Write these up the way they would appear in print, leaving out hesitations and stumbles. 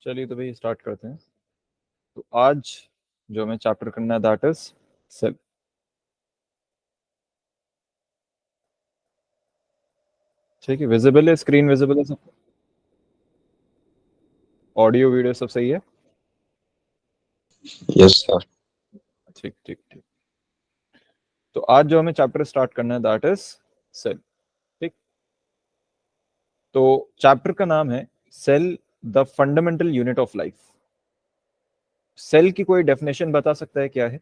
चलिए तो भाई स्टार्ट करते हैं। तो आज जो हमें चैप्टर करना है दैट इज सेल। ठीक है, विजिबल है, स्क्रीन विजिबल है, सब ऑडियो वीडियो सब सही है। Yes sir. ठीक ठीक ठीक। तो आज जो हमें चैप्टर स्टार्ट करना है दैट इज सेल। ठीक। तो चैप्टर का नाम है cell, the fundamental unit of life. Cell की कोई डेफिनेशन बता सकता है क्या है?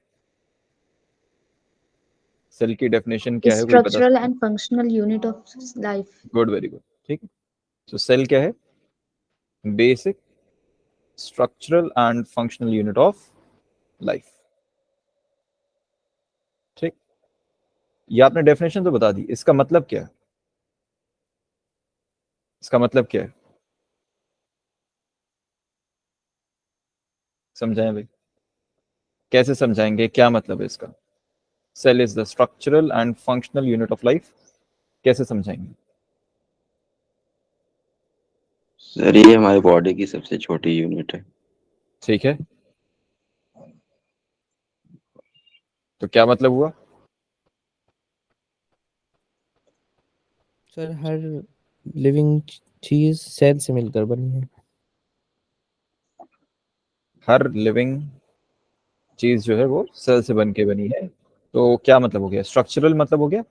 सेल की डेफिनेशन क्या है, कोई बता Structural सकता है? and functional unit of life. Good, very good. ठीक है। तो सेल क्या है? Basic structural and functional unit of life. ठीक। ये आपने डेफिनेशन तो बता दी, इसका मतलब क्या है? इसका मतलब क्या है, समझाएं भाई। कैसे समझाएंगे, क्या मतलब है इसका? Cell is the structural and functional unit of life, कैसे समझाएंगे? सर ये हमारी बॉडी की सबसे छोटी यूनिट है। ठीक है, तो क्या मतलब हुआ? सर हर लिविंग चीज सेल से मिलकर बनी है। हर लिविंग चीज जो है वो सेल से बन के बनी है। तो क्या मतलब हो गया? स्ट्रक्चरल मतलब हो गया।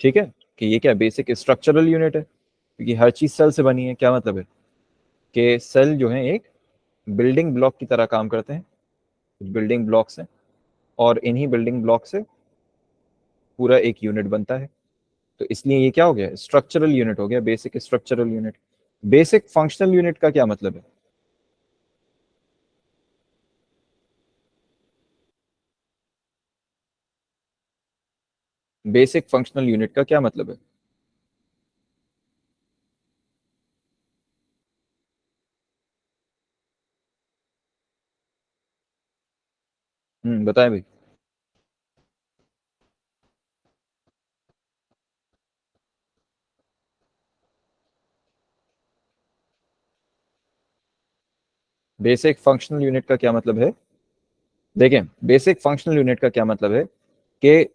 ठीक है, कि ये क्या बेसिक स्ट्रक्चरल यूनिट है, क्योंकि हर चीज सेल से बनी है। क्या मतलब है कि सेल जो है एक बिल्डिंग ब्लॉक की तरह काम करते हैं। कुछ बिल्डिंग ब्लॉक्स हैं और इन्हीं बिल्डिंग ब्लॉक से पूरा एक यूनिट बनता है। तो इसलिए ये क्या हो गया? स्ट्रक्चरल यूनिट हो गया, basic structural unit. Basic functional unit का क्या मतलब है? बेसिक फंक्शनल यूनिट का क्या मतलब है? बताएं भाई। बेसिक फंक्शनल यूनिट का क्या मतलब है? देखें, बेसिक फंक्शनल यूनिट का क्या मतलब है कि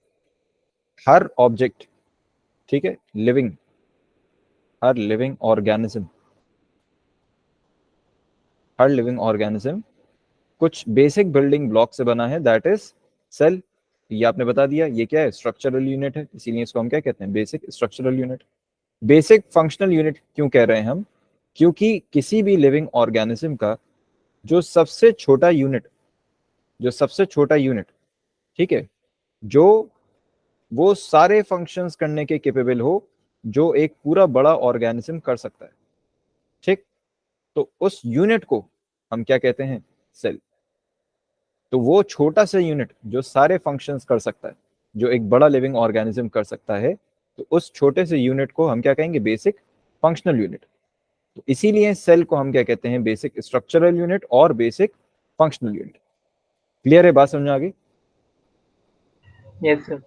हर ऑब्जेक्ट, ठीक है, लिविंग, हर लिविंग ऑर्गेनिज्म, हर लिविंग ऑर्गेनिज्म कुछ बेसिक बिल्डिंग ब्लॉक से बना है, दैट इज सेल। ये आपने बता दिया, ये क्या है? स्ट्रक्चरल यूनिट है, इसीलिए इसको हम क्या कहते हैं? Basic structural unit. Basic functional unit क्यों कह रहे हैं हम? क्योंकि किसी भी लिविंग ऑर्गेनिज्म का जो सबसे छोटा यूनिट, जो सबसे छोटा यूनिट, ठीक है, जो वो सारे फंक्शंस करने के केपेबल हो जो एक पूरा बड़ा ऑर्गेनिज्म कर सकता है। ठीक। तो उस यूनिट को हम क्या कहते हैं? सेल। तो वो छोटा सा यूनिट जो सारे फंक्शंस कर सकता है, जो एक बड़ा लिविंग ऑर्गेनिज्म कर सकता है, तो उस छोटे से यूनिट को हम क्या कहेंगे? Basic functional unit. तो इसीलिए सेल को हम क्या कहते हैं? बेसिक स्ट्रक्चरल यूनिट और बेसिक फंक्शनल यूनिट। क्लियर है? बात समझ में आ गई? Yes sir.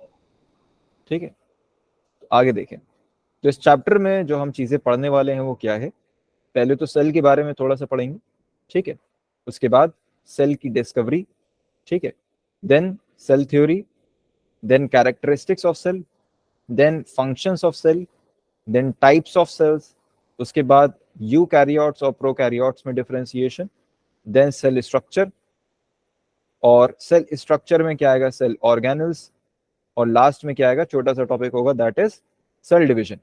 ठीक है, तो आगे देखें। तो इस चैप्टर में जो हम चीजें पढ़ने वाले हैं वो क्या है? पहले तो सेल के बारे में थोड़ा सा पढ़ेंगे, ठीक है। उसके बाद सेल की डिस्कवरी, ठीक है। Then cell theory, then characteristics of cell, then functions of cell, then types of cells. उसके बाद यूकैरियोट्स और प्रोकैरियोट्स में डिफरेंशिएशन, देन सेल स्ट्रक्चर, और सेल स्ट्रक्चर में क्या आएगा? सेल ऑर्गेनल्स, और लास्ट में क्या आएगा? छोटा सा टॉपिक होगा, दैट इज सेल डिवीजन।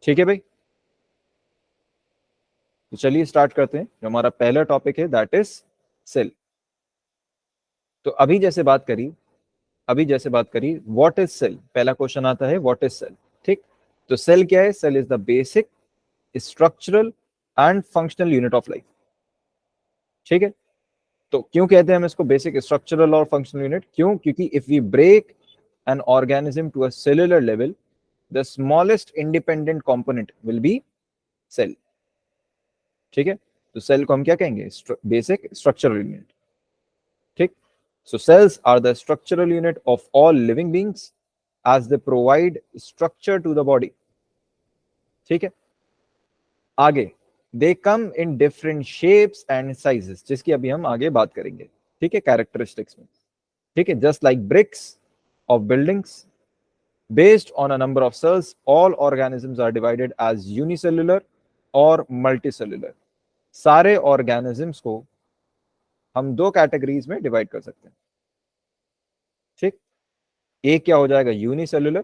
ठीक है भाई, तो चलिए स्टार्ट करते हैं। जो हमारा पहला टॉपिक है दैट इज सेल। तो अभी जैसे बात करी व्हाट इज सेल, पहला क्वेश्चन आता है व्हाट इज सेल। ठीक। तो सेल क्या है? Cell is the basic structural and functional unit of life. ठीक है। तो क्यों कहते हैं हम इसको बेसिक स्ट्रक्चरल और फंक्शनल यूनिट? क्यों? क्योंकि if we break an organism to a cellular level, the smallest independent component will be cell. ठीक है, तो सेल को हम क्या कहेंगे? Basic structural unit. ठीक। So cells are the structural unit of all living beings as they provide structure to the body. ठीक है, आगे they come in different shapes and sizes, जिसकी अभी हम आगे बात करेंगे, ठीक है, कैरेक्टरिस्टिक्स में, ठीक है। Just like bricks of buildings based on a number of cells, all organisms are divided as unicellular और multicellular। सारे organisms को हम दो कैटेगरीज में डिवाइड कर सकते हैं, ठीक। एक क्या हो जाएगा यूनिसेल्युलर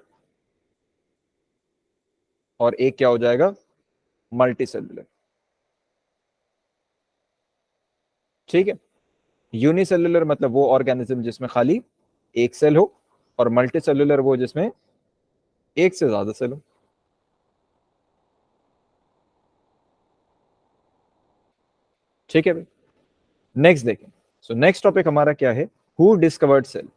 और एक क्या हो जाएगा मल्टीसेल्युलर, ठीक है। यूनिसेल्युलर मतलब वो ऑर्गेनिज्म जिसमें खाली एक सेल हो, और मल्टीसेल्युलर वो जिसमें एक से ज्यादा सेल हो, ठीक है भाई। नेक्स्ट देखें, सो नेक्स्ट टॉपिक हमारा क्या है, हु डिस्कवर्ड सेल।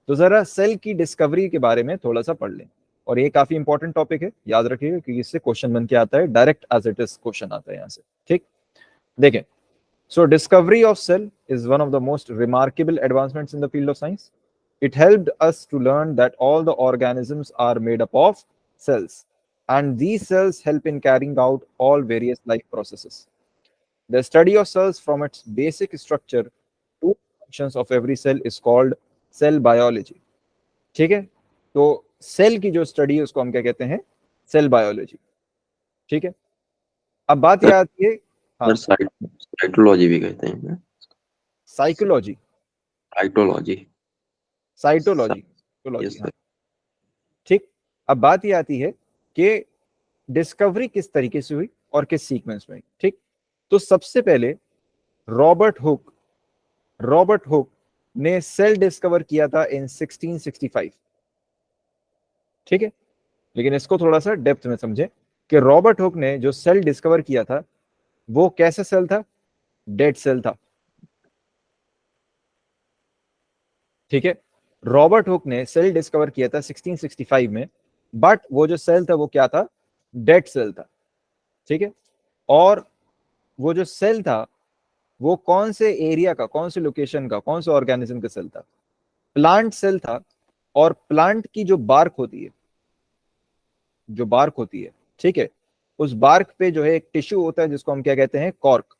तो जरा सेल की डिस्कवरी के बारे में थोड़ा सा पढ़ लें, और ये काफी इंपॉर्टेंट टॉपिक है, याद रखिएगा क्योंकि इससे क्वेश्चन बन के आता है, direct as it is question आता है यहाँ से, ठीक। देखें, so discovery of cell is one of the most remarkable advancements in the field of science. It helped us to learn that all the organisms are made up of cells, and these cells help in carrying out all various life processes. The study of cells from its basic structure to functions of every cell is called cell biology, ठीक है। तो cell की जो study है उसको हम क्या कहते हैं, सेल बायोलॉजी, ठीक है। अब बात यह आती है, हाँ, सर साइटोलॉजी भी कहते हैं, साइकोलॉजी, साइटोलॉजी, साइटोलॉजी, यस हाँ, सर। ठीक। अब बात ये आती है कि डिस्कवरी किस तरीके से हुई और किस सीक्वेंस में, ठीक। तो सबसे पहले रॉबर्ट हुक ने सेल डिस्कवर किया था इन 1665, ठीक है। लेकिन इसको थोड़ा सा डेप्थ में समझे कि रॉबर्ट हुक ने जो सेल डिस्कवर किया था वो कैसा सेल था, डेड सेल था, ठीक है। रॉबर्ट हुक ने सेल डिस्कवर किया था 1665 में, बट वो जो सेल था वो क्या था, डेड सेल था, ठीक है। और वो जो सेल था वो कौन से एरिया का, कौन से लोकेशन का, कौन से ऑर्गेनिज्म का सेल था, प्लांट सेल था। और प्लांट की जो बार्क होती है, जो बार्क होती है, ठीक है, उस बार्क पे जो है एक टिश्यू होता है जिसको हम क्या कहते हैं, कॉर्क,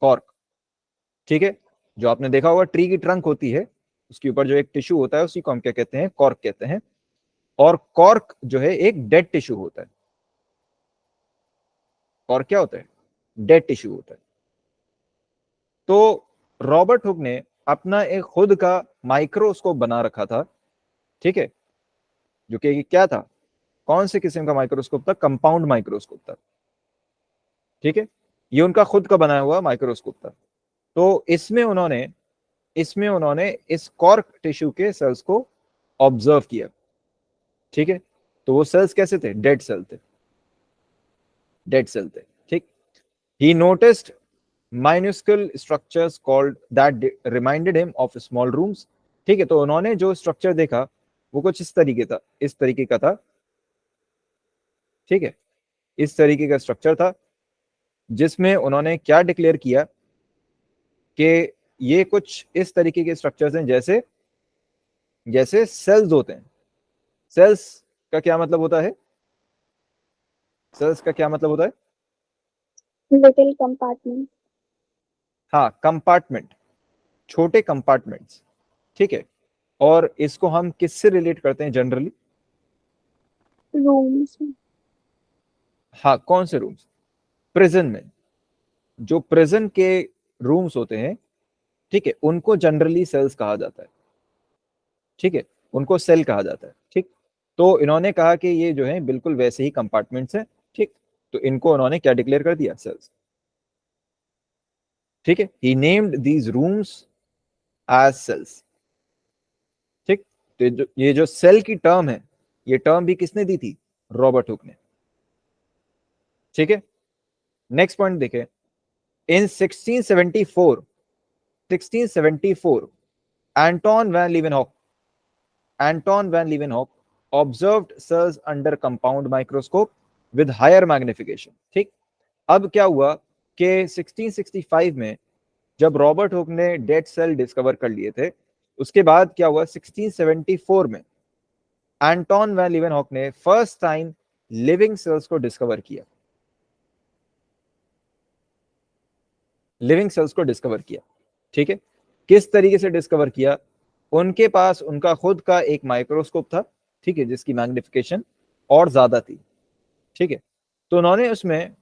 कॉर्क, ठीक है। जो आपने देखा होगा ट्री की ट्रंक होती है, उसके ऊपर जो एक टिश्यू होता है उसी को हम क्या कहते हैं, कॉर्क कहते हैं। और कॉर्क जो है एक डेड टिश्यू होता है, कॉर्क क्या होता है, डेड टिश्यू होता है। तो रॉबर्ट हुक ने अपना एक खुद का माइक्रोस्कोप बना रखा था, ठीक है, जो कि क्या था, कौन से किस्म का माइक्रोस्कोप था, कंपाउंड माइक्रोस्कोप था, ठीक है। ये उनका खुद का बनाया हुआ माइक्रोस्कोप था। तो इसमें उन्होंने इस कॉर्क टिश्यू के सेल्स को ऑब्जर्व किया, ठीक है। तो वो सेल्स कैसे थे, डेड सेल थे, डेड सेल थे, ठीक। ही noticed minuscule structures called that reminded him of small rooms, ठीक है। तो उन्होंने जो स्ट्रक्चर देखा वो कुछ इस तरीके का था, ठीक है, इस तरीके का स्ट्रक्चर था, जिसमें उन्होंने क्या डिक्लेयर किया कि ये कुछ इस तरीके के स्ट्रक्चर्स हैं जैसे जैसे सेल्स होते हैं। सेल्स का क्या मतलब होता है, सेल्स का क्या मतलब होता है, Little compartment. हाँ, कंपार्टमेंट, छोटे कंपार्टमेंट्स, ठीक है। और इसको हम किससे रिलेट करते हैं जनरली, Rooms. हाँ, कौन से रूम्स, प्रिजन में, जो प्रिजन के रूम्स होते हैं, ठीक है, उनको जनरली सेल्स कहा जाता है, ठीक है, उनको सेल कहा जाता है, ठीक। तो इन्होंने कहा कि ये जो है बिल्कुल वैसे ही कंपार्टमेंट्स हैं, ठीक। तो इनको उन्होंने क्या डिक्लेयर कर दिया, सेल्स, ठीक है। He named these rooms as cells, ठीक। तो ये जो सेल की टर्म है, ये टर्म भी किसने दी थी, रॉबर्ट हुक ने, ठीक है। नेक्स्ट पॉइंट देखें, इन 1674 Anton van Leeuwenhoek observed cells under compound microscope with higher magnification, ठीक। अब क्या हुआ कि 1665 में जब रॉबर्ट हुक ने डेड सेल डिस्कवर कर लिए थे, उसके बाद क्या हुआ, 1674 में एंटोन वैन लीवेनहॉक ने फर्स्ट टाइम लिविंग सेल्स को डिस्कवर किया, लिविंग सेल्स को डिस्कवर किया। ठीक है, किस तरीके से डिस्कवर किया? उनके पास उनका खुद का एक माइक्रोस्कोप था, ठीक है, जिसकी मैग्निफिकेशन और ज्यादा थी। ठीक है, तो उन्होंने उसमें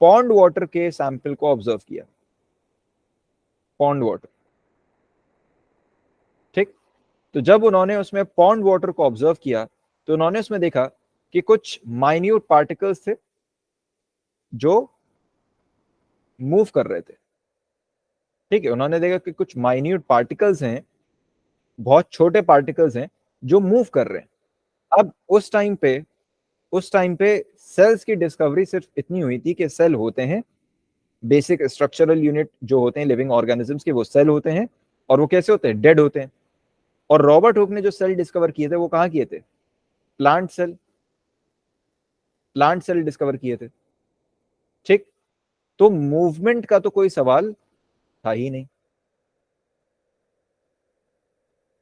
पॉन्ड वाटर के सैंपल को ऑब्जर्व किया, पॉन्ड वाटर। ठीक, तो जब उन्होंने उसमें पॉन्ड वाटर को ऑब्जर्व किया तो उन्होंने उसमें देखा कि कुछ माइन्यूट पार्टिकल्स थे जो मूव कर रहे थे। ठीक है, उन्होंने देखा कि कुछ माइन्यूट पार्टिकल्स हैं, बहुत छोटे पार्टिकल्स हैं जो मूव कर रहे हैं। अब उस टाइम पे सेल्स की डिस्कवरी सिर्फ इतनी हुई थी कि सेल होते हैं, बेसिक स्ट्रक्चरल यूनिट जो होते हैं लिविंग ऑर्गेनिजम्स के, वो सेल होते हैं, और वो कैसे होते हैं? डेड होते हैं। और रॉबर्ट हुक ने जो सेल डिस्कवर किए थे वो कहाँ किए थे? Plant cell, plant cell discover किए थे। ठीक, तो मूवमेंट का तो कोई सवाल था ही नहीं,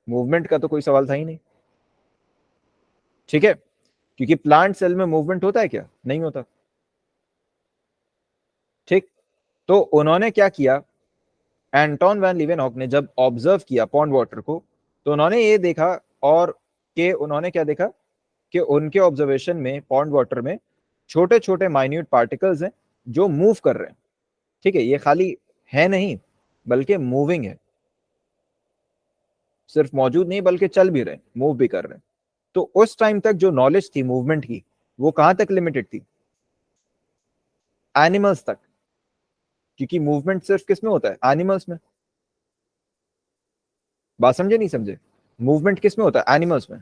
मूवमेंट का तो कोई सवाल था ही नहीं। ठीक है, क्योंकि प्लांट सेल में मूवमेंट होता है क्या? नहीं होता। ठीक, तो उन्होंने क्या किया, एंटोन वैन लीवेनहॉक ने जब ऑब्जर्व किया पॉन्ड वाटर को, तो उन्होंने ये देखा, और कि उन्होंने क्या देखा कि उनके ऑब्जर्वेशन में पॉन्ड वाटर में छोटे छोटे माइन्यूट पार्टिकल्स हैं जो मूव कर रहे हैं। ठीक है, ये खाली है नहीं बल्कि मूविंग है, सिर्फ मौजूद नहीं बल्कि चल भी रहे हैं, मूव भी कर रहे हैं। तो उस टाइम तक जो नॉलेज थी मूवमेंट की, वो कहां तक लिमिटेड थी? एनिमल्स तक, क्योंकि मूवमेंट सिर्फ किस में होता है? एनिमल्स में। बात समझे नहीं समझे? मूवमेंट किस में होता है? एनिमल्स में।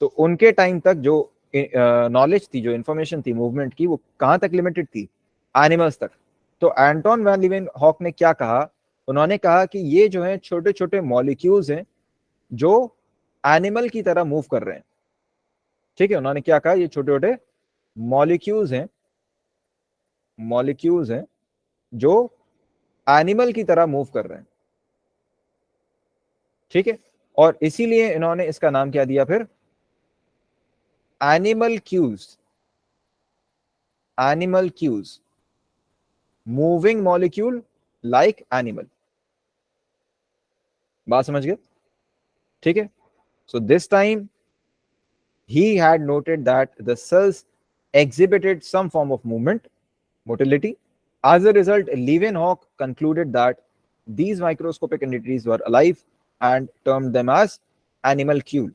तो उनके टाइम तक जो नॉलेज थी, जो इंफॉर्मेशन थी मूवमेंट की, वो कहां तक लिमिटेड थी? एनिमल्स तक। तो एंटोन वैन लीवेनहॉक ने क्या कहा? उन्होंने कहा कि ये जो है छोटे छोटे मॉलिक्यूल्स हैं जो एनिमल की तरह मूव कर रहे हैं। ठीक है, उन्होंने क्या कहा? ये छोटे छोटे मॉलिक्यूल्स हैं, मॉलिक्यूल्स हैं जो एनिमल की तरह मूव कर रहे हैं। ठीक है, और इसीलिए इन्होंने इसका नाम क्या दिया फिर? Animalcules, animalcules, moving molecule like animal. बात समझ गए? ठीक है, so this time he had noted that the cells exhibited some form of movement, motility. As a result, Leeuwenhoek concluded that these microscopic entities were alive and termed them as animalcule.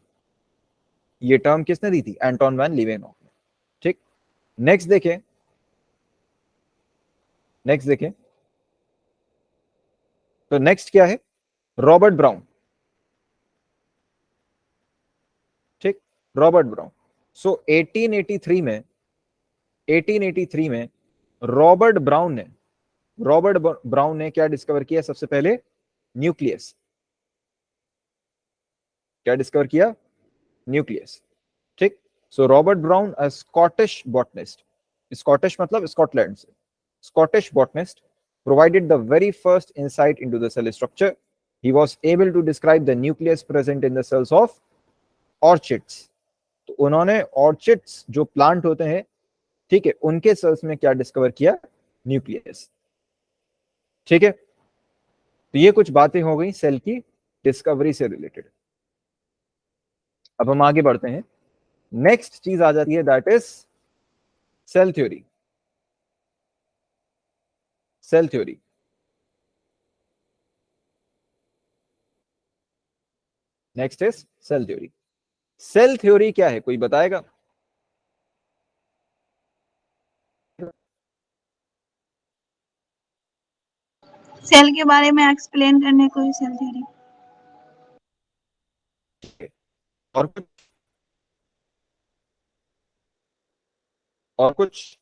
ये term किसने दी थी? Anton van Leeuwenhoek ने। ठीक, next देखें, next देखें, तो next क्या है? Robert brown. ठीक, रॉबर्ट ब्राउन। सो 1883 में रॉबर्ट ब्राउन ने क्या डिस्कवर किया? सबसे पहले न्यूक्लियस। क्या डिस्कवर किया? न्यूक्लियस। ठीक, सो रॉबर्ट ब्राउन, अ स्कॉटिश बॉटनिस्ट, स्कॉटिश मतलब स्कॉटलैंड से, Scottish botanist, provided the very first insight into the cell structure. He was able to describe the nucleus present in the cells of orchids. तो उन्होंने orchids जो plant होते हैं, ठीक है, उनके सेल्स में क्या डिस्कवर किया? न्यूक्लियस। ठीक है, तो ये कुछ बातें हो गई सेल की डिस्कवरी से रिलेटेड। अब हम आगे बढ़ते हैं, नेक्स्ट चीज आ जाती है, that is cell theory. Cell theory, next is cell theory. Cell theory क्या है, कोई बताएगा? सेल के बारे में एक्सप्लेन करने को ही सेल थ्योरी। और कुछ? और कुछ?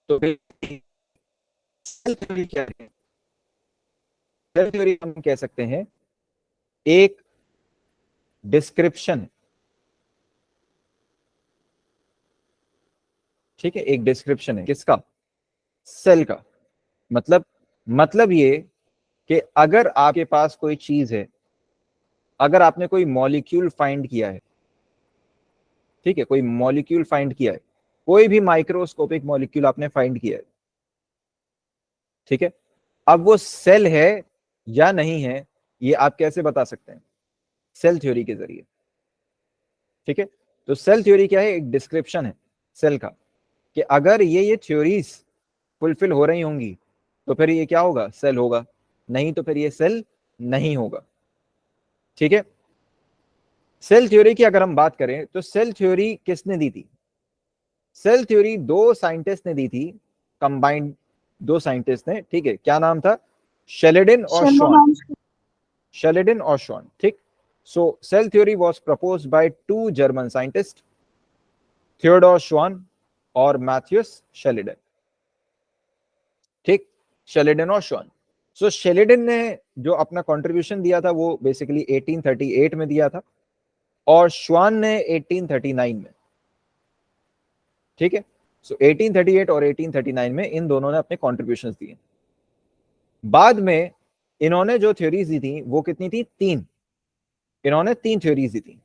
तो सेल थ्योरी क्या है? सेल थ्योरी हम कह सकते हैं एक डिस्क्रिप्शन, ठीक है, एक डिस्क्रिप्शन है किसका? सेल का। मतलब ये कि अगर आपके पास कोई चीज है, अगर आपने कोई मॉलिक्यूल फाइंड किया है, ठीक है, कोई मॉलिक्यूल फाइंड किया है, कोई भी माइक्रोस्कोपिक मॉलिक्यूल आपने फाइंड किया है, ठीक है, अब वो सेल है या नहीं है, ये आप कैसे बता सकते हैं? सेल थ्योरी के जरिए, ठीक है। तो सेल थ्योरी क्या है? एक डिस्क्रिप्शन है सेल का, कि अगर ये थ्योरीज फुलफिल हो रही होंगी तो फिर ये क्या होगा? सेल होगा, नहीं तो फिर ये सेल नहीं होगा, ठीक है। सेल थ्योरी की अगर हम बात करें तो सेल थ्योरी किसने दी थी? सेल थ्योरी दो साइंटिस्ट ने दी थी, कंबाइंड दो साइंटिस्ट ने, ठीक है। क्या नाम था? शेलेडिन और श्वान, शेलेडिन और श्वान, ठीक। So cell theory was proposed by two German scientist, Theodor Schwann और मैथ्यूस शेलेडिन, ठीक, शेलेडिन और श्वान। सो शेलेडिन ने जो अपना कंट्रीब्यूशन दिया था वो बेसिकली 1838 में दिया था, और श्वान ने 1839 में, ठीक है। सो 1838 और 1839 में इन दोनों ने अपने कॉन्ट्रीब्यूशंस दिए। बाद में इन्होंने जो थ्योरीज दी थी वो कितनी थी? तीन, इन्होंने तीन थ्योरीज दी थी।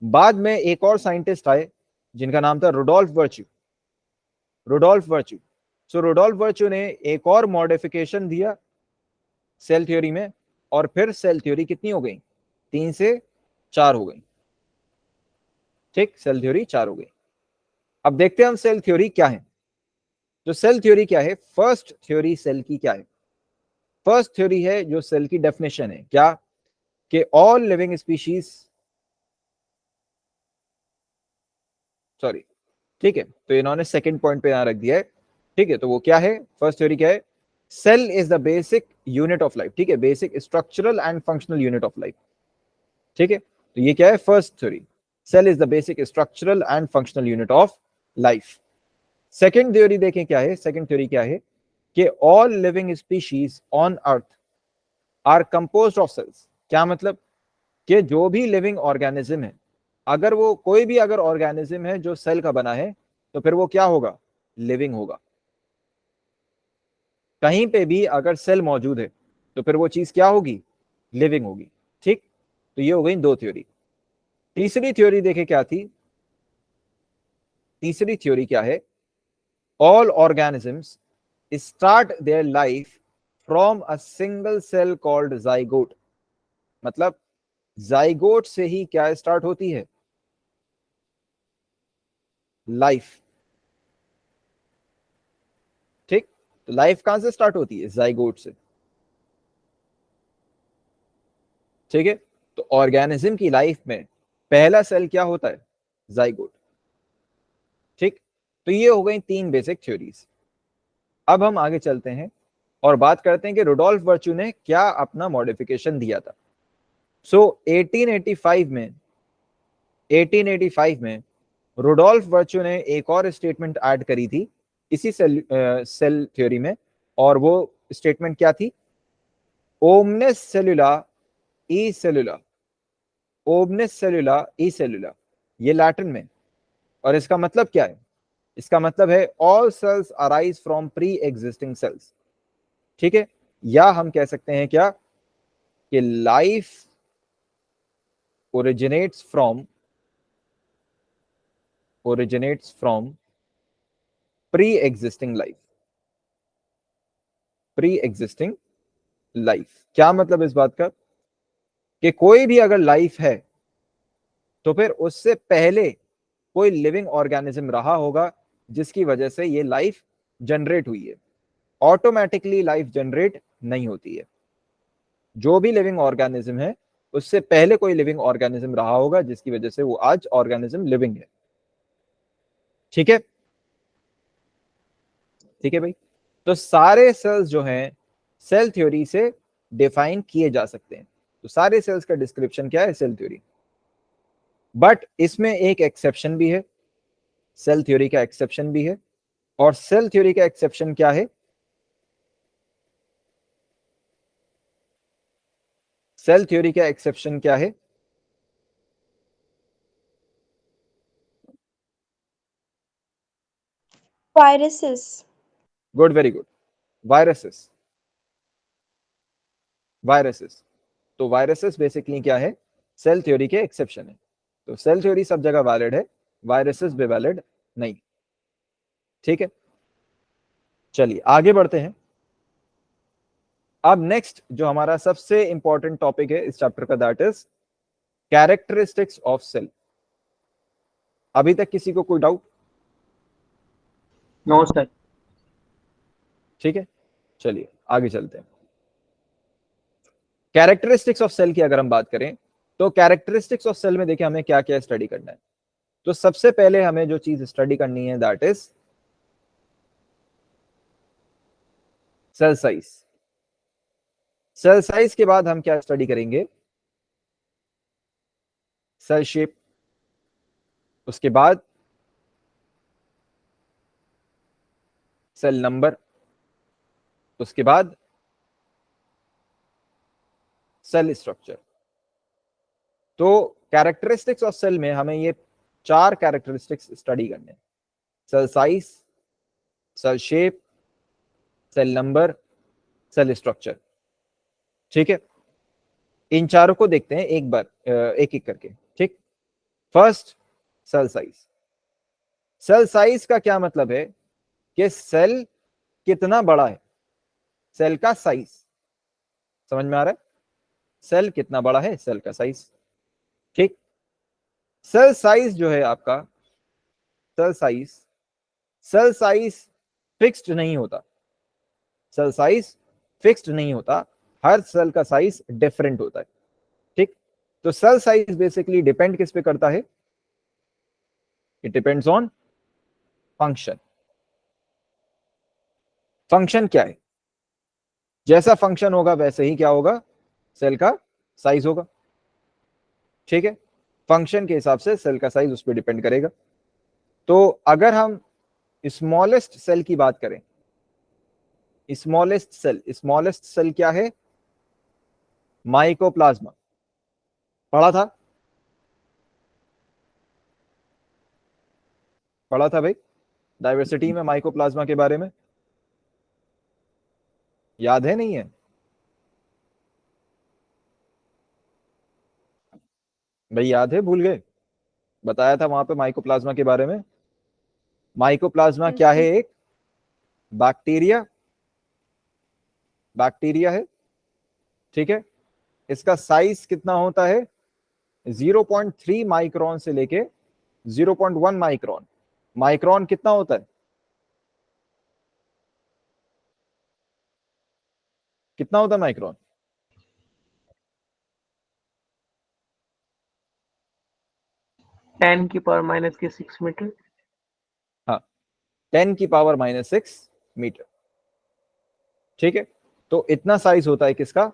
बाद में एक और साइंटिस्ट आए जिनका नाम था रुडोल्फ वर्च्यू, रुडोल्फ वर्च्यू। सो रुडोल्फ वर्च्यू ने एक और मॉडिफिकेशन दिया सेल थ्योरी में, और फिर सेल थ्योरी कितनी हो गई? 3 से 4 हो गई, ठीक, सेल थ्योरी 4 हो गई। अब देखते हैं हम सेल थ्योरी क्या है। तो सेल थ्योरी क्या है? फर्स्ट थ्योरी सेल की क्या है? फर्स्ट थ्योरी है जो सेल की डेफिनेशन है, क्या? कि ऑल लिविंग स्पीशीज, सॉरी, ठीक है, तो इन्होंने सेकंड पॉइंट पे यहां रख दिया है, ठीक है। तो वो क्या है? फर्स्ट थ्योरी क्या है? Cell is the basic unit of life, ठीक है, basic structural and functional unit of life, ठीक है। तो ये क्या है? First theory, cell is the basic structural and functional unit of life. Second theory देखें क्या है? सेकंड थ्योरी क्या है? कि all living species on earth are composed of cells. क्या मतलब? कि जो भी लिविंग ऑर्गेनिज्म है, अगर वो कोई भी अगर ऑर्गेनिज्म है जो सेल का बना है, तो फिर वो क्या होगा? लिविंग होगा। कहीं पे भी अगर सेल मौजूद है तो फिर वो चीज क्या होगी? लिविंग होगी, ठीक। तो ये हो गई दो थ्योरी। तीसरी थ्योरी देखे क्या थी? तीसरी थ्योरी क्या है? All organisms start their life from a single cell called zygote. मतलब जाइगोट से ही क्या स्टार्ट होती है? लाइफ, ठीक। तो लाइफ कहां से स्टार्ट होती है? जाइगोट से, ठीक है। तो ऑर्गेनिज्म की लाइफ में पहला सेल क्या होता है? जाइगोट, ठीक। तो ये हो गई तीन बेसिक थ्योरीज। अब हम आगे चलते हैं और बात करते हैं कि रुडोल्फ वर्च्यू ने क्या अपना मॉडिफिकेशन दिया था। सो 1885 में रुडोल्फ वर्च्यू ने एक और स्टेटमेंट ऐड करी थी इसी सेल थ्योरी में, और वो स्टेटमेंट क्या थी? ओमनेस सेलुला ई सेलुला, ओमनेस सेलुला ई सेलुला, ये लैटिन में। और इसका मतलब क्या है? इसका मतलब है all cells arise from pre existing cells, ठीक है। या हम कह सकते हैं क्या? कि life originates from pre-existing life, pre-existing life। क्या मतलब इस बात का? कि कोई भी अगर लाइफ है तो फिर उससे पहले कोई लिविंग ऑर्गेनिज्म रहा होगा जिसकी वजह से ये लाइफ जनरेट हुई है। ऑटोमेटिकली लाइफ जनरेट नहीं होती है। जो भी लिविंग ऑर्गेनिज्म है उससे पहले कोई लिविंग ऑर्गेनिज्म रहा होगा जिसकी वजह से वो आज ऑर्गेनिज्म लिविंग है, ठीक है। ठीक है भाई। तो सारे सेल्स जो हैं सेल थ्योरी से डिफाइन किए जा सकते हैं। तो सारे सेल्स का डिस्क्रिप्शन क्या है? Cell theory. बट इसमें एक एक्सेप्शन भी है, सेल थ्योरी का एक्सेप्शन भी है। और सेल थ्योरी का एक्सेप्शन क्या है? सेल थ्योरी का एक्सेप्शन क्या है? Viruses. Good, very good. Viruses, viruses. तो वायरसेस बेसिकली क्या है? सेल थ्योरी के एक्सेप्शन है। तो सेल थ्योरी सब जगह वैलिड है, वायरसेस भी वैलिड नहीं। ठीक है, चलिए आगे बढ़ते हैं। अब नेक्स्ट जो हमारा सबसे इंपॉर्टेंट टॉपिक है इस चैप्टर का, that is characteristics of cell. अभी तक किसी को कोई डाउट? No sir. ठीक है, चलिए आगे चलते हैं। कैरेक्टरिस्टिक्स ऑफ सेल की अगर हम बात करें तो कैरेक्टरिस्टिक्स ऑफ सेल में देखिए हमें क्या क्या स्टडी करना है। तो सबसे पहले हमें जो चीज स्टडी करनी है that is cell size. Cell size के बाद हम क्या स्टडी करेंगे? सेल शेप, उसके बाद सेल नंबर, उसके बाद सेल स्ट्रक्चर। तो कैरेक्टरिस्टिक्स ऑफ सेल में हमें ये 4 कैरेक्टरिस्टिक्स स्टडी करने हैं: cell size, cell shape, cell number, cell structure. ठीक है, इन चारों को देखते हैं एक बार एक एक करके। ठीक, first cell size. Cell size का क्या मतलब है कि सेल कितना बड़ा है, सेल का साइज। समझ में आ रहा है? सेल कितना बड़ा है, सेल का साइज। ठीक, सेल साइज जो है आपका, सेल साइज फिक्स्ड नहीं होता। सेल साइज फिक्स्ड नहीं होता, हर सेल का साइज डिफरेंट होता है। ठीक, तो सेल साइज बेसिकली डिपेंड किस पे करता है? It depends on function. Function क्या है? जैसा फंक्शन होगा वैसे ही क्या होगा? सेल का साइज होगा। ठीक है, फंक्शन के हिसाब से सेल का साइज उस पर डिपेंड करेगा। तो अगर हम स्मॉलेस्ट सेल की बात करें, स्मॉलेस्ट सेल क्या है? माइकोप्लाज्मा। पढ़ा था भाई डाइवर्सिटी में माइकोप्लाज्मा के बारे में, याद है नहीं है? भाई याद है, भूल गए? बताया था वहां पे माइकोप्लाज्मा के बारे में। माइकोप्लाज्मा क्या है? एक बैक्टीरिया है। ठीक है, इसका साइज कितना होता है? 0.3 माइक्रोन से लेके 0.1 माइक्रोन। माइक्रोन कितना होता है? कितना होता है माइक्रोन? 10⁻⁻6 मीटर। हाँ, 10⁻⁻6 मीटर। ठीक है, तो इतना साइज होता है किसका?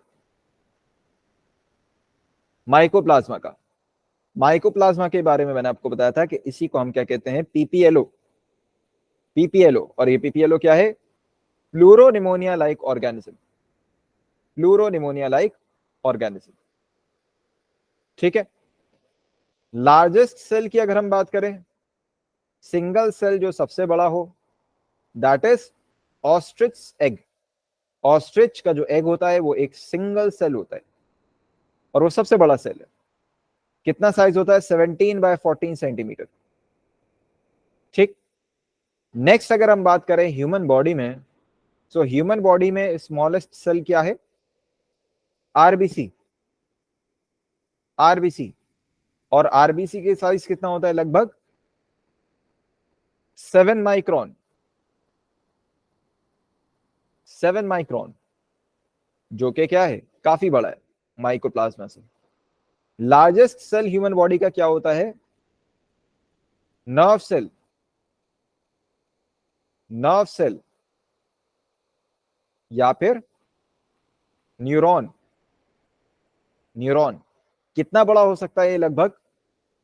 माइकोप्लाज्मा का। माइकोप्लाज्मा के बारे में मैंने आपको बताया था कि इसी को हम क्या कहते हैं? पीपीएलओ। और ये पीपीएलओ क्या है? Pleuropneumonia like organism. ठीक है, लार्जेस्ट सेल की अगर हम बात करें, सिंगल सेल जो सबसे बड़ा हो, that is ostrich egg. Ostrich का जो एग होता है वो एक सिंगल सेल होता है और वो सबसे बड़ा सेल है। कितना साइज होता है? 17/14 सेंटीमीटर। ठीक, नेक्स्ट अगर हम बात करें ह्यूमन बॉडी में, तो ह्यूमन बॉडी में स्मॉलेस्ट सेल क्या है? आरबीसी। और आरबीसी के साइज कितना होता है? लगभग 7 माइक्रोन, जो कि क्या है? काफी बड़ा है माइकोप्लाज्मा से। लार्जेस्ट सेल ह्यूमन बॉडी का क्या होता है? नर्व सेल या फिर न्यूरॉन। कितना बड़ा हो सकता है? लगभग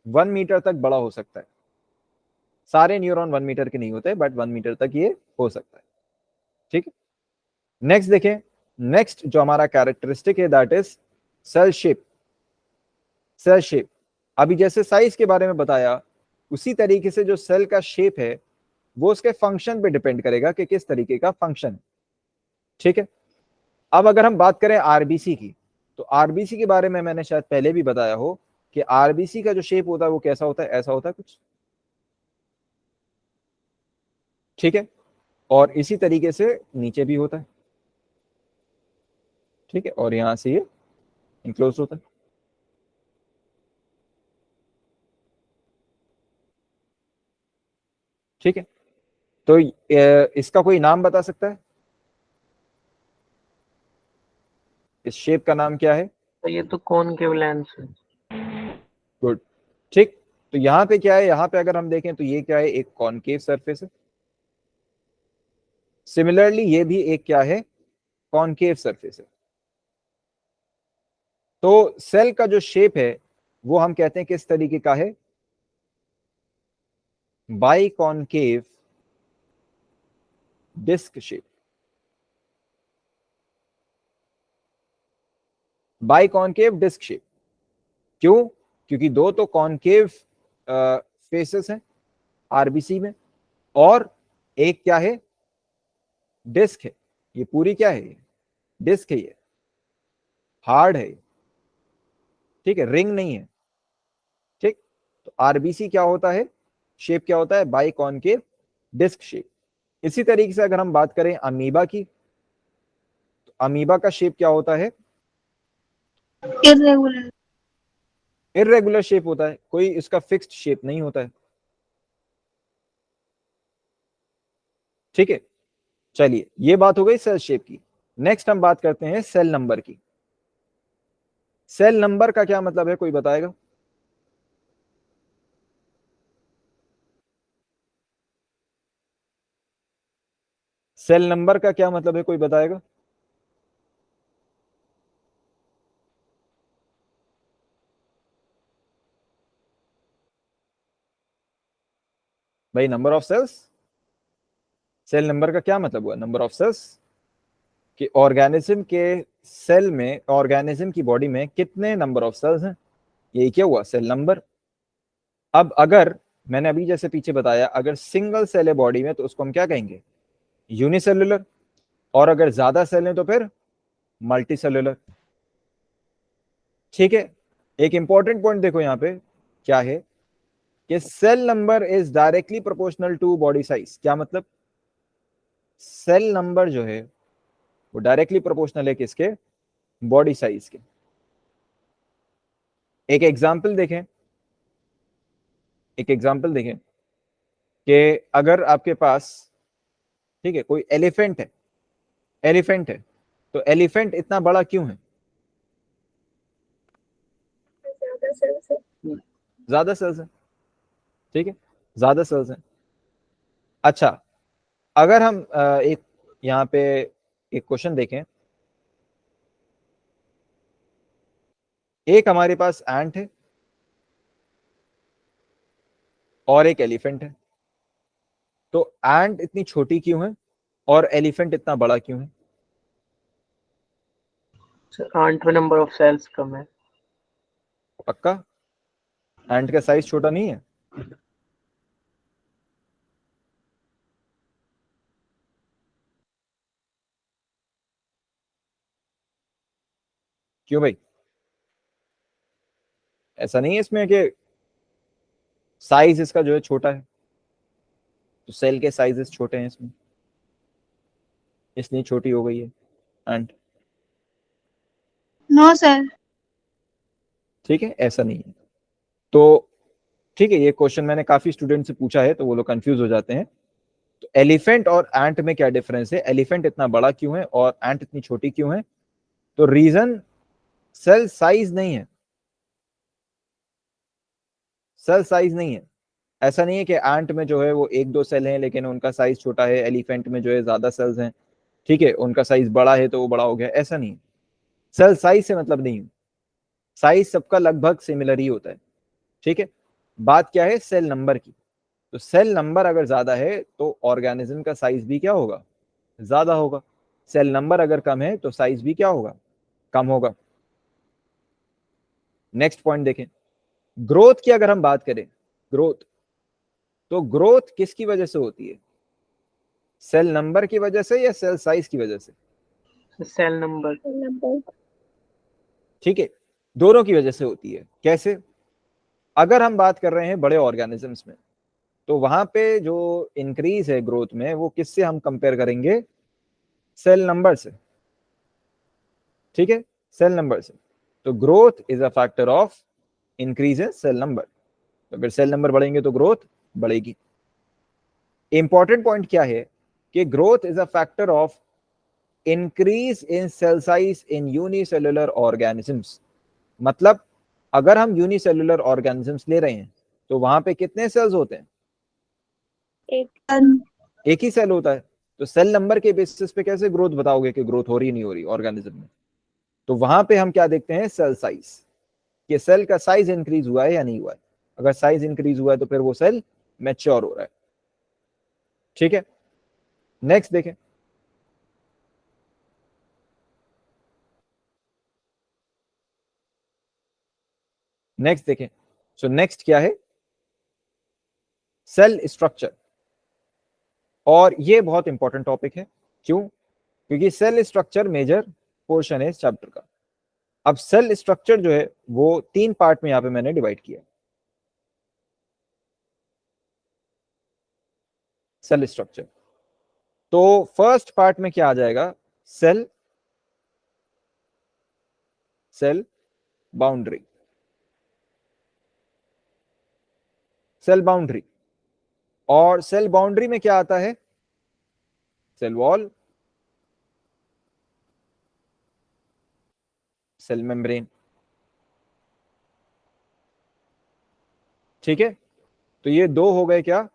1 मीटर तक बड़ा हो सकता है। सारे न्यूरॉन 1 मीटर के नहीं होते, बट 1 मीटर तक ये हो सकता है। ठीक है, नेक्स्ट देखें। नेक्स्ट जो हमारा कैरेक्टरिस्टिक है दैट इज सेल शेप। अभी जैसे साइज के बारे में बताया, उसी तरीके से जो सेल का शेप है वो उसके फंक्शन पे डिपेंड करेगा कि किस तरीके का फंक्शन है। ठीक है, अब अगर हम बात करें आरबीसी की, तो आरबीसी के बारे में मैंने शायद पहले भी बताया हो कि आरबीसी का जो शेप होता है वो कैसा होता है, ऐसा होता है कुछ, ठीक है, और इसी तरीके से नीचे भी होता है, ठीक है, और यहां से ये इनक्लोज होता है, ठीक है। तो इसका कोई नाम बता सकता है, इस शेप का नाम क्या है? तो ये तो कॉनकेव लेंस है। गुड, ठीक। तो यहाँ पे क्या है, यहाँ पे अगर हम देखें तो ये क्या है, एक कॉनकेव सरफेस है। सिमिलरली ये भी एक क्या है, कॉनकेव सरफेस है। तो सेल का जो शेप है वो हम कहते हैं किस तरीके का है, biconcave disc shape. Biconcave disc shape क्यों? क्योंकि दो तो कॉनकेव फेसेस हैं आरबीसी में, और एक क्या है, डिस्क है। ये पूरी क्या है, डिस्क है, ये हार्ड है, ठीक है, रिंग नहीं है, ठीक। तो आरबीसी क्या होता है, शेप क्या होता है, बाई कॉनकेव डिस्क शेप। इसी तरीके से अगर हम बात करें अमीबा की, तो अमीबा का शेप क्या होता है, इरेगुलर। इर्रेगुलर शेप होता है, कोई इसका फिक्स्ड शेप नहीं होता है, ठीक है। चलिए ये बात हो गई सेल शेप की। नेक्स्ट हम बात करते हैं सेल नंबर की। सेल नंबर का क्या मतलब है, कोई बताएगा? सेल नंबर का क्या मतलब है, कोई बताएगा? भाई number of cells, cell number का क्या मतलब हुआ, नंबर ऑफ सेल्स, कि ऑर्गेनिज्म के सेल में, ऑर्गेनिज्म की बॉडी में कितने नंबर ऑफ सेल्स हैं, यही क्या हुआ, सेल नंबर। अब अगर मैंने अभी जैसे पीछे बताया, अगर सिंगल सेल है बॉडी में तो उसको हम क्या कहेंगे, यूनिसेलुलर, और अगर ज्यादा सेल हैं तो फिर मल्टी सेलुलर, ठीक है। एक इंपॉर्टेंट पॉइंट देखो यहाँ पे क्या है, कि cell number is directly proportional to body size. क्या मतलब, सेल नंबर जो है वो डायरेक्टली प्रोपोर्शनल है किसके, बॉडी साइज के। एक एग्जांपल देखें, एक एग्जांपल देखें कि अगर आपके पास, ठीक है, कोई एलिफेंट है, एलिफेंट है, तो एलिफेंट इतना बड़ा क्यों है, ज्यादा सेल्स है। ज्यादा सेल्स है, ठीक है, ज्यादा सेल्स है। अच्छा, अगर हम एक यहाँ पे एक क्वेश्चन देखें, एक हमारे पास एंट है और एक एलिफेंट है, तो एंट इतनी छोटी क्यों है और एलिफेंट इतना बड़ा क्यों है? सर आंट में नंबर ऑफ सेल्स कम है। पक्का, एंट का साइज छोटा नहीं है? क्यों भाई, ऐसा नहीं है इसमें कि साइज इसका जो है छोटा है, तो सेल के साइजेस छोटे हैं इसमें, इसलिए छोटी हो गई है एंट, नो सर। ठीक है, ऐसा नहीं है। तो ठीक है, ये क्वेश्चन मैंने काफी स्टूडेंट से पूछा है तो वो लोग कंफ्यूज हो जाते हैं। तो एलिफेंट और एंट में क्या डिफरेंस है, एलिफेंट इतना बड़ा क्यों है और एंट इतनी छोटी क्यों है? तो रीजन सेल साइज नहीं है, सेल साइज नहीं है। ऐसा नहीं है कि एंट में जो है वो एक दो सेल हैं लेकिन उनका साइज छोटा है, एलिफेंट में जो है ज्यादा सेल्स हैं, ठीक है, उनका साइज बड़ा है तो वो बड़ा हो गया, ऐसा नहीं है। सेल साइज से मतलब नहीं है, साइज सबका लगभग सिमिलर ही होता है, ठीक है। बात क्या है, सेल नंबर की। तो सेल नंबर अगर ज्यादा है तो ऑर्गेनिज्म का साइज भी क्या होगा, ज्यादा होगा। सेल नंबर अगर कम है तो साइज भी क्या होगा, कम होगा। नेक्स्ट पॉइंट देखें, ग्रोथ की अगर हम बात करें, ग्रोथ, तो ग्रोथ किसकी वजह से होती है, सेल नंबर की वजह से या सेल साइज की वजह से? Cell number. नंबर। ठीक है, दोनों की वजह से होती है। कैसे? अगर हम बात कर रहे हैं बड़े ऑर्गेनिजम्स में, तो वहां पे जो इंक्रीज है ग्रोथ में वो किससे हम कंपेयर करेंगे? सेल नंबर से, ठीक है, सेल नंबर से। तो growth is a factor of increase in cell number, तो अगर सेल नंबर बढ़ेंगे तो ग्रोथ बढ़ेगी। इंपॉर्टेंट पॉइंट क्या है कि growth is a factor of increase in cell size in unicellular organisms. मतलब अगर हम यूनिसेलुलर ऑर्गेनिजम्स ले रहे हैं तो वहां पे कितने सेल्स होते हैं? एक ही सेल होता है। तो सेल नंबर के बेसिस पे कैसे ग्रोथ बताओगे कि ग्रोथ हो रही नहीं हो रही ऑर्गेनिज्म में? तो वहां पे हम क्या देखते हैं? सेल साइज, कि सेल का साइज इंक्रीज हुआ है या नहीं हुआ है। अगर साइज इंक्रीज हुआ है तो फिर वो सेल मैच्योर हो रहा है, ठीक है। नेक्स्ट देखें, नेक्स्ट देखें। सो नेक्स्ट क्या है? Cell structure. और ये बहुत इंपॉर्टेंट टॉपिक है। क्यों? क्योंकि सेल स्ट्रक्चर मेजर पोर्शन है इस चैप्टर का। अब सेल स्ट्रक्चर जो है वो 3 पार्ट में यहां पे मैंने डिवाइड किया। सेल स्ट्रक्चर, तो फर्स्ट पार्ट में क्या आ जाएगा? Cell, cell boundary, cell boundary. और सेल बाउंड्री में क्या आता है? सेल वॉल, सेल मेम्ब्रेन, ठीक है। तो ये 2 हो गए क्या?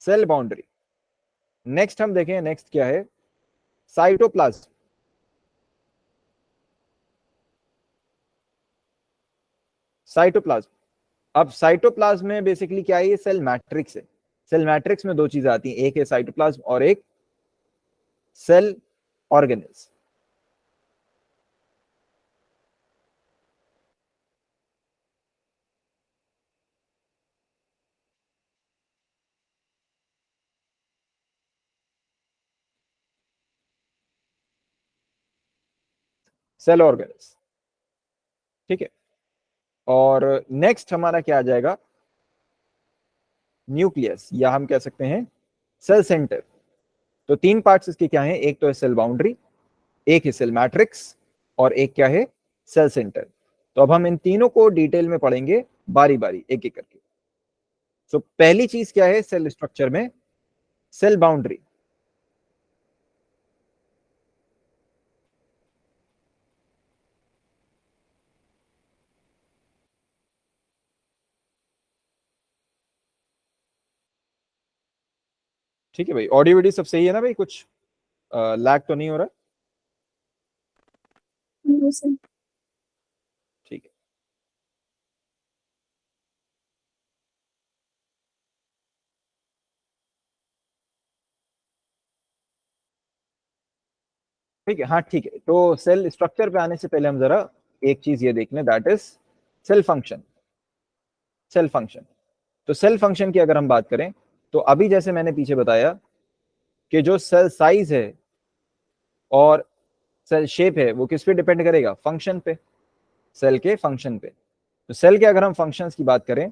Cell boundary. नेक्स्ट हम देखें, नेक्स्ट क्या है? साइटोप्लाज्म। साइटोप्लाज्म, अब साइटोप्लाज्म में बेसिकली क्या है? ये सेल मैट्रिक्स है। सेल मैट्रिक्स में 2 चीजें आती हैं, एक है साइटोप्लाज्म और एक सेल ऑर्गेनेल्स। सेल ऑर्गेनेल्स, ठीक है। और नेक्स्ट हमारा क्या आ जाएगा? न्यूक्लियस, या हम कह सकते हैं सेल सेंटर। तो 3 पार्ट्स इसके क्या हैं? एक तो है सेल बाउंड्री, एक है सेल मैट्रिक्स, और एक क्या है? Cell centre. तो अब हम इन तीनों को डिटेल में पढ़ेंगे बारी बारी, एक एक करके। तो पहली चीज क्या है सेल स्ट्रक्चर में? Cell boundary. ठीक है भाई, ऑडियो वीडियो सब सही है ना भाई? कुछ लैग तो नहीं हो रहा? ठीक है। ठीक है, हाँ ठीक है। तो सेल स्ट्रक्चर पे आने से पहले हम जरा एक चीज ये देख लें, that is cell function. Cell function, तो सेल फंक्शन की अगर हम बात करें तो अभी जैसे मैंने पीछे बताया कि जो सेल साइज है और सेल शेप है वो किस पे डिपेंड करेगा? फंक्शन पे, सेल के फंक्शन पे। तो सेल के अगर हम फंक्शंस की बात करें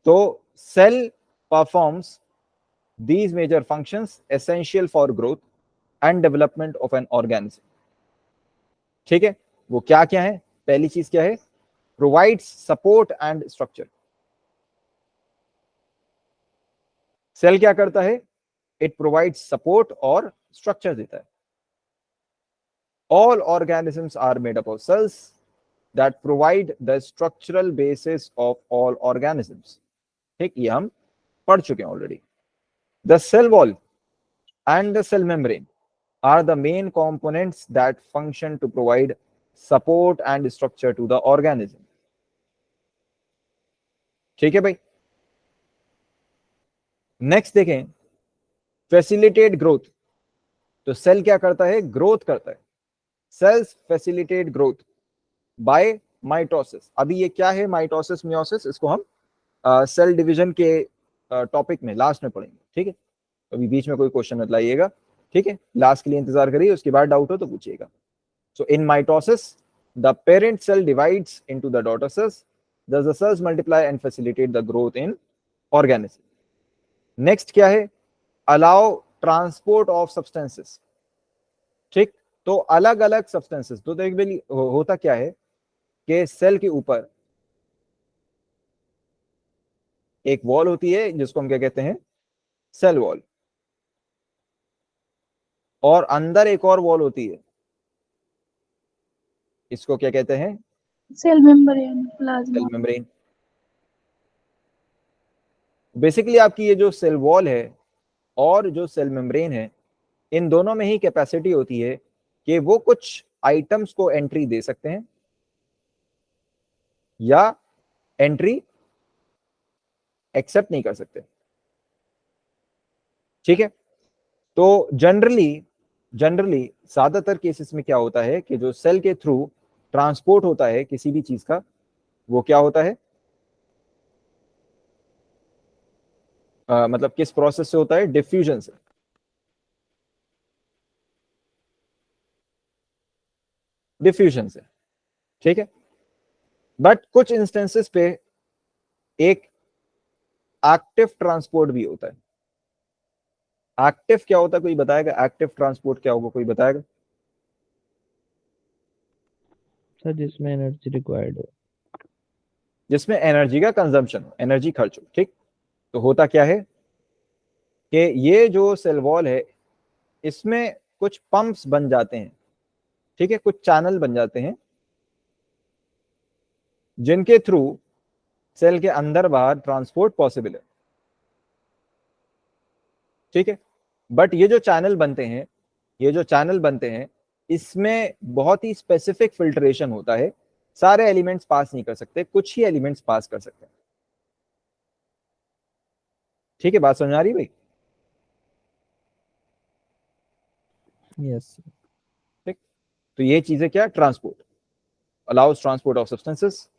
तो cell performs these major functions essential for growth and development of an organism, ठीक है। वो क्या क्या है? पहली चीज क्या है? Provides support and structure. Cell क्या करता है? इट प्रोवाइड्स सपोर्ट और स्ट्रक्चर देता है। All organisms are made up of cells that provide the structural basis of all organisms, ठीक, ये हम पढ़ चुके हैं already. The cell wall and the cell membrane are the main components that function to provide support and structure to the organism, ठीक है भाई। Next देखें, फैसिलिटेट ग्रोथ। तो सेल क्या करता है? ग्रोथ करता है। Cells facilitate growth by mitosis. अभी ये क्या है? माइटोसिस, मियोसिस, इसको हम सेल डिवीजन के टॉपिक में लास्ट में पढ़ेंगे, ठीक है। अभी बीच में कोई क्वेश्चन मत लाइएगा, ठीक है। लास्ट के लिए इंतजार करिए, उसके बाद डाउट हो तो पूछिएगा। So in mitosis the parent cell divides into the daughter cells does the cells multiply and facilitate the growth in organism. Next क्या है, अलाउ ट्रांसपोर्ट ऑफ सब्सटेंसेस। ठीक, तो अलग अलग सब्सटेंसेस, तो देखिए होता क्या है कि सेल के ऊपर एक वॉल होती है जिसको हम क्या कहते हैं, सेल वॉल, और अंदर एक और वॉल होती है, इसको क्या कहते हैं, cell membrane, plasma. Cell membrane. Basically आपकी ये जो सेल वॉल है और जो सेल मेम्ब्रेन है, इन दोनों में ही कैपेसिटी होती है कि वो कुछ आइटम्स को एंट्री दे सकते हैं या एंट्री एक्सेप्ट नहीं कर सकते। ठीक है, तो जनरली ज्यादातर केसेस में क्या होता है कि जो सेल के थ्रू ट्रांसपोर्ट होता है किसी भी चीज का, वो क्या होता है, मतलब किस प्रोसेस से होता है, डिफ्यूजन से। डिफ्यूजन से, ठीक है। बट कुछ इंस्टेंसेस पे एक एक्टिव ट्रांसपोर्ट भी होता है। एक्टिव क्या होता है, कोई बताएगा? एक्टिव ट्रांसपोर्ट क्या होगा, कोई बताएगा? सर जिसमें एनर्जी रिक्वायर्ड हो, जिसमें एनर्जी का कंजम्पशन हो, एनर्जी खर्च हो। ठीक, तो होता क्या है कि ये जो सेल वॉल है इसमें कुछ पंप्स बन जाते हैं, ठीक है, कुछ चैनल बन जाते हैं जिनके थ्रू सेल के अंदर बाहर ट्रांसपोर्ट पॉसिबल है। ठीक है, बट ये जो चैनल बनते हैं इसमें बहुत ही स्पेसिफिक फिल्ट्रेशन होता है। सारे एलिमेंट्स पास नहीं कर सकते, कुछ ही एलिमेंट्स पास कर सकते हैं। ठीक है, बात समझ आ रही भाई? यस। ठीक, तो ये चीजें क्या, transport, allows transport of substances.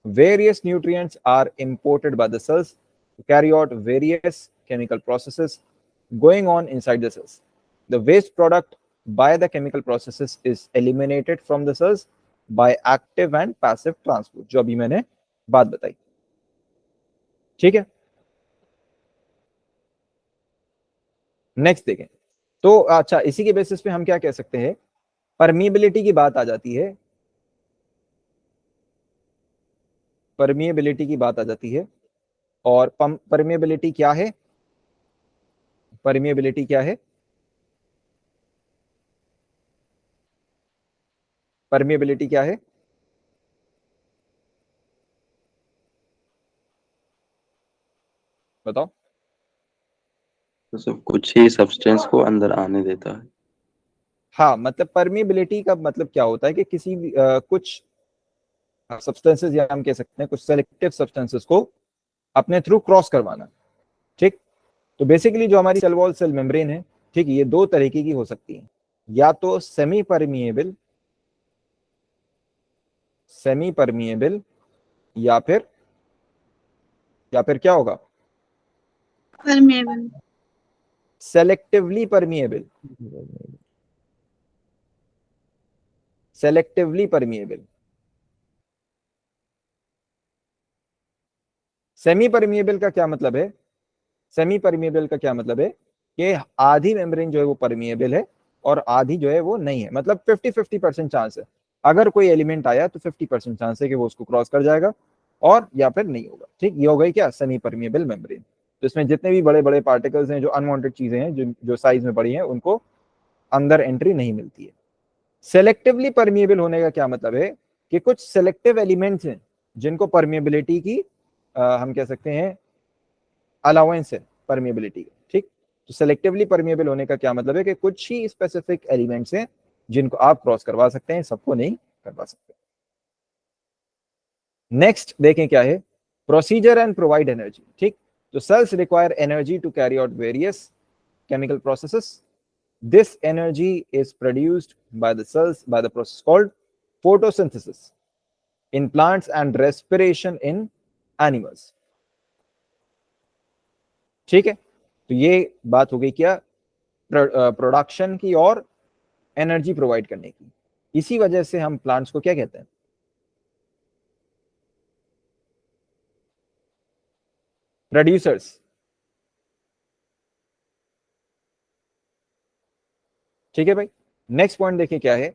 Various nutrients are imported by the cells to carry out various chemical processes going on inside the cells. The waste product by the chemical processes is eliminated from the cells by active and passive transport, जो अभी मैंने बात बताई। ठीक है, next देखें। तो अच्छा, इसी के बेसिस पे हम क्या कह सकते हैं, परमिएबिलिटी की बात आ जाती है। परमिएबिलिटी की बात आ जाती है, और परमिएबिलिटी क्या है? परमिएबिलिटी क्या है? परमिएबिलिटी क्या है? बताओ। तो सब कुछ ही सब्सटेंस को अंदर आने देता है। हाँ, मतलब परमिएबिलिटी का मतलब क्या होता है कि किसी भी कुछ सब्सटेंसेस, या हम कह सकते हैं कुछ सेलेक्टिव सब्सटेंसेस को अपने थ्रू क्रॉस करवाना। ठीक, तो बेसिकली जो हमारी सेल वॉल, सेल मेम्ब्रेन है, ठीक, ये दो तरीके की हो सकती है, या तो सेमी परमिएबल, या फिर क्या होगा, permeable. Selectively permeable. Selectively permeable. Semi permeable का क्या मतलब है? सेमी परमिएबल का क्या मतलब है कि आधी मेम्ब्रेन जो है वो परमिएबल है और आधी जो है वो नहीं है। मतलब 50-50% चांस है, अगर कोई एलिमेंट आया तो 50% चांस है कि वो उसको क्रॉस कर जाएगा और या फिर नहीं होगा। ठीक, ये हो गई क्या, सेमी परमिएबल मेम्ब्रेन। तो इसमें जितने भी बड़े बड़े पार्टिकल्स हैं, जो अनवांटेड चीजें हैं, जो साइज में बड़ी हैं, उनको अंदर एंट्री नहीं मिलती है। सेलेक्टिवली परमिएबल होने का क्या मतलब है कि कुछ सेलेक्टिव एलिमेंट्स हैं जिनको परमिएबिलिटी की हम कह सकते हैं अलाउंस है परमिएबिलिटी का। ठीक, तो सेलेक्टिवली परमिएबल होने का क्या मतलब है कि कुछ ही स्पेसिफिक एलिमेंट्स हैं जिनको आप क्रॉस करवा सकते हैं, सबको नहीं करवा सकते। नेक्स्ट देखें क्या है, प्रोसीजर एंड प्रोवाइड एनर्जी। ठीक, तो cells require energy to carry out various chemical processes. This energy is produced by the cells by the process called photosynthesis in plants and respiration in animals. ठीक है, तो ये बात हो गई क्या, प्रोडक्शन की और एनर्जी प्रोवाइड करने की। इसी वजह से हम प्लांट्स को क्या कहते हैं, प्रोड्यूसर्स। ठीक है भाई, नेक्स्ट पॉइंट देखिए क्या है,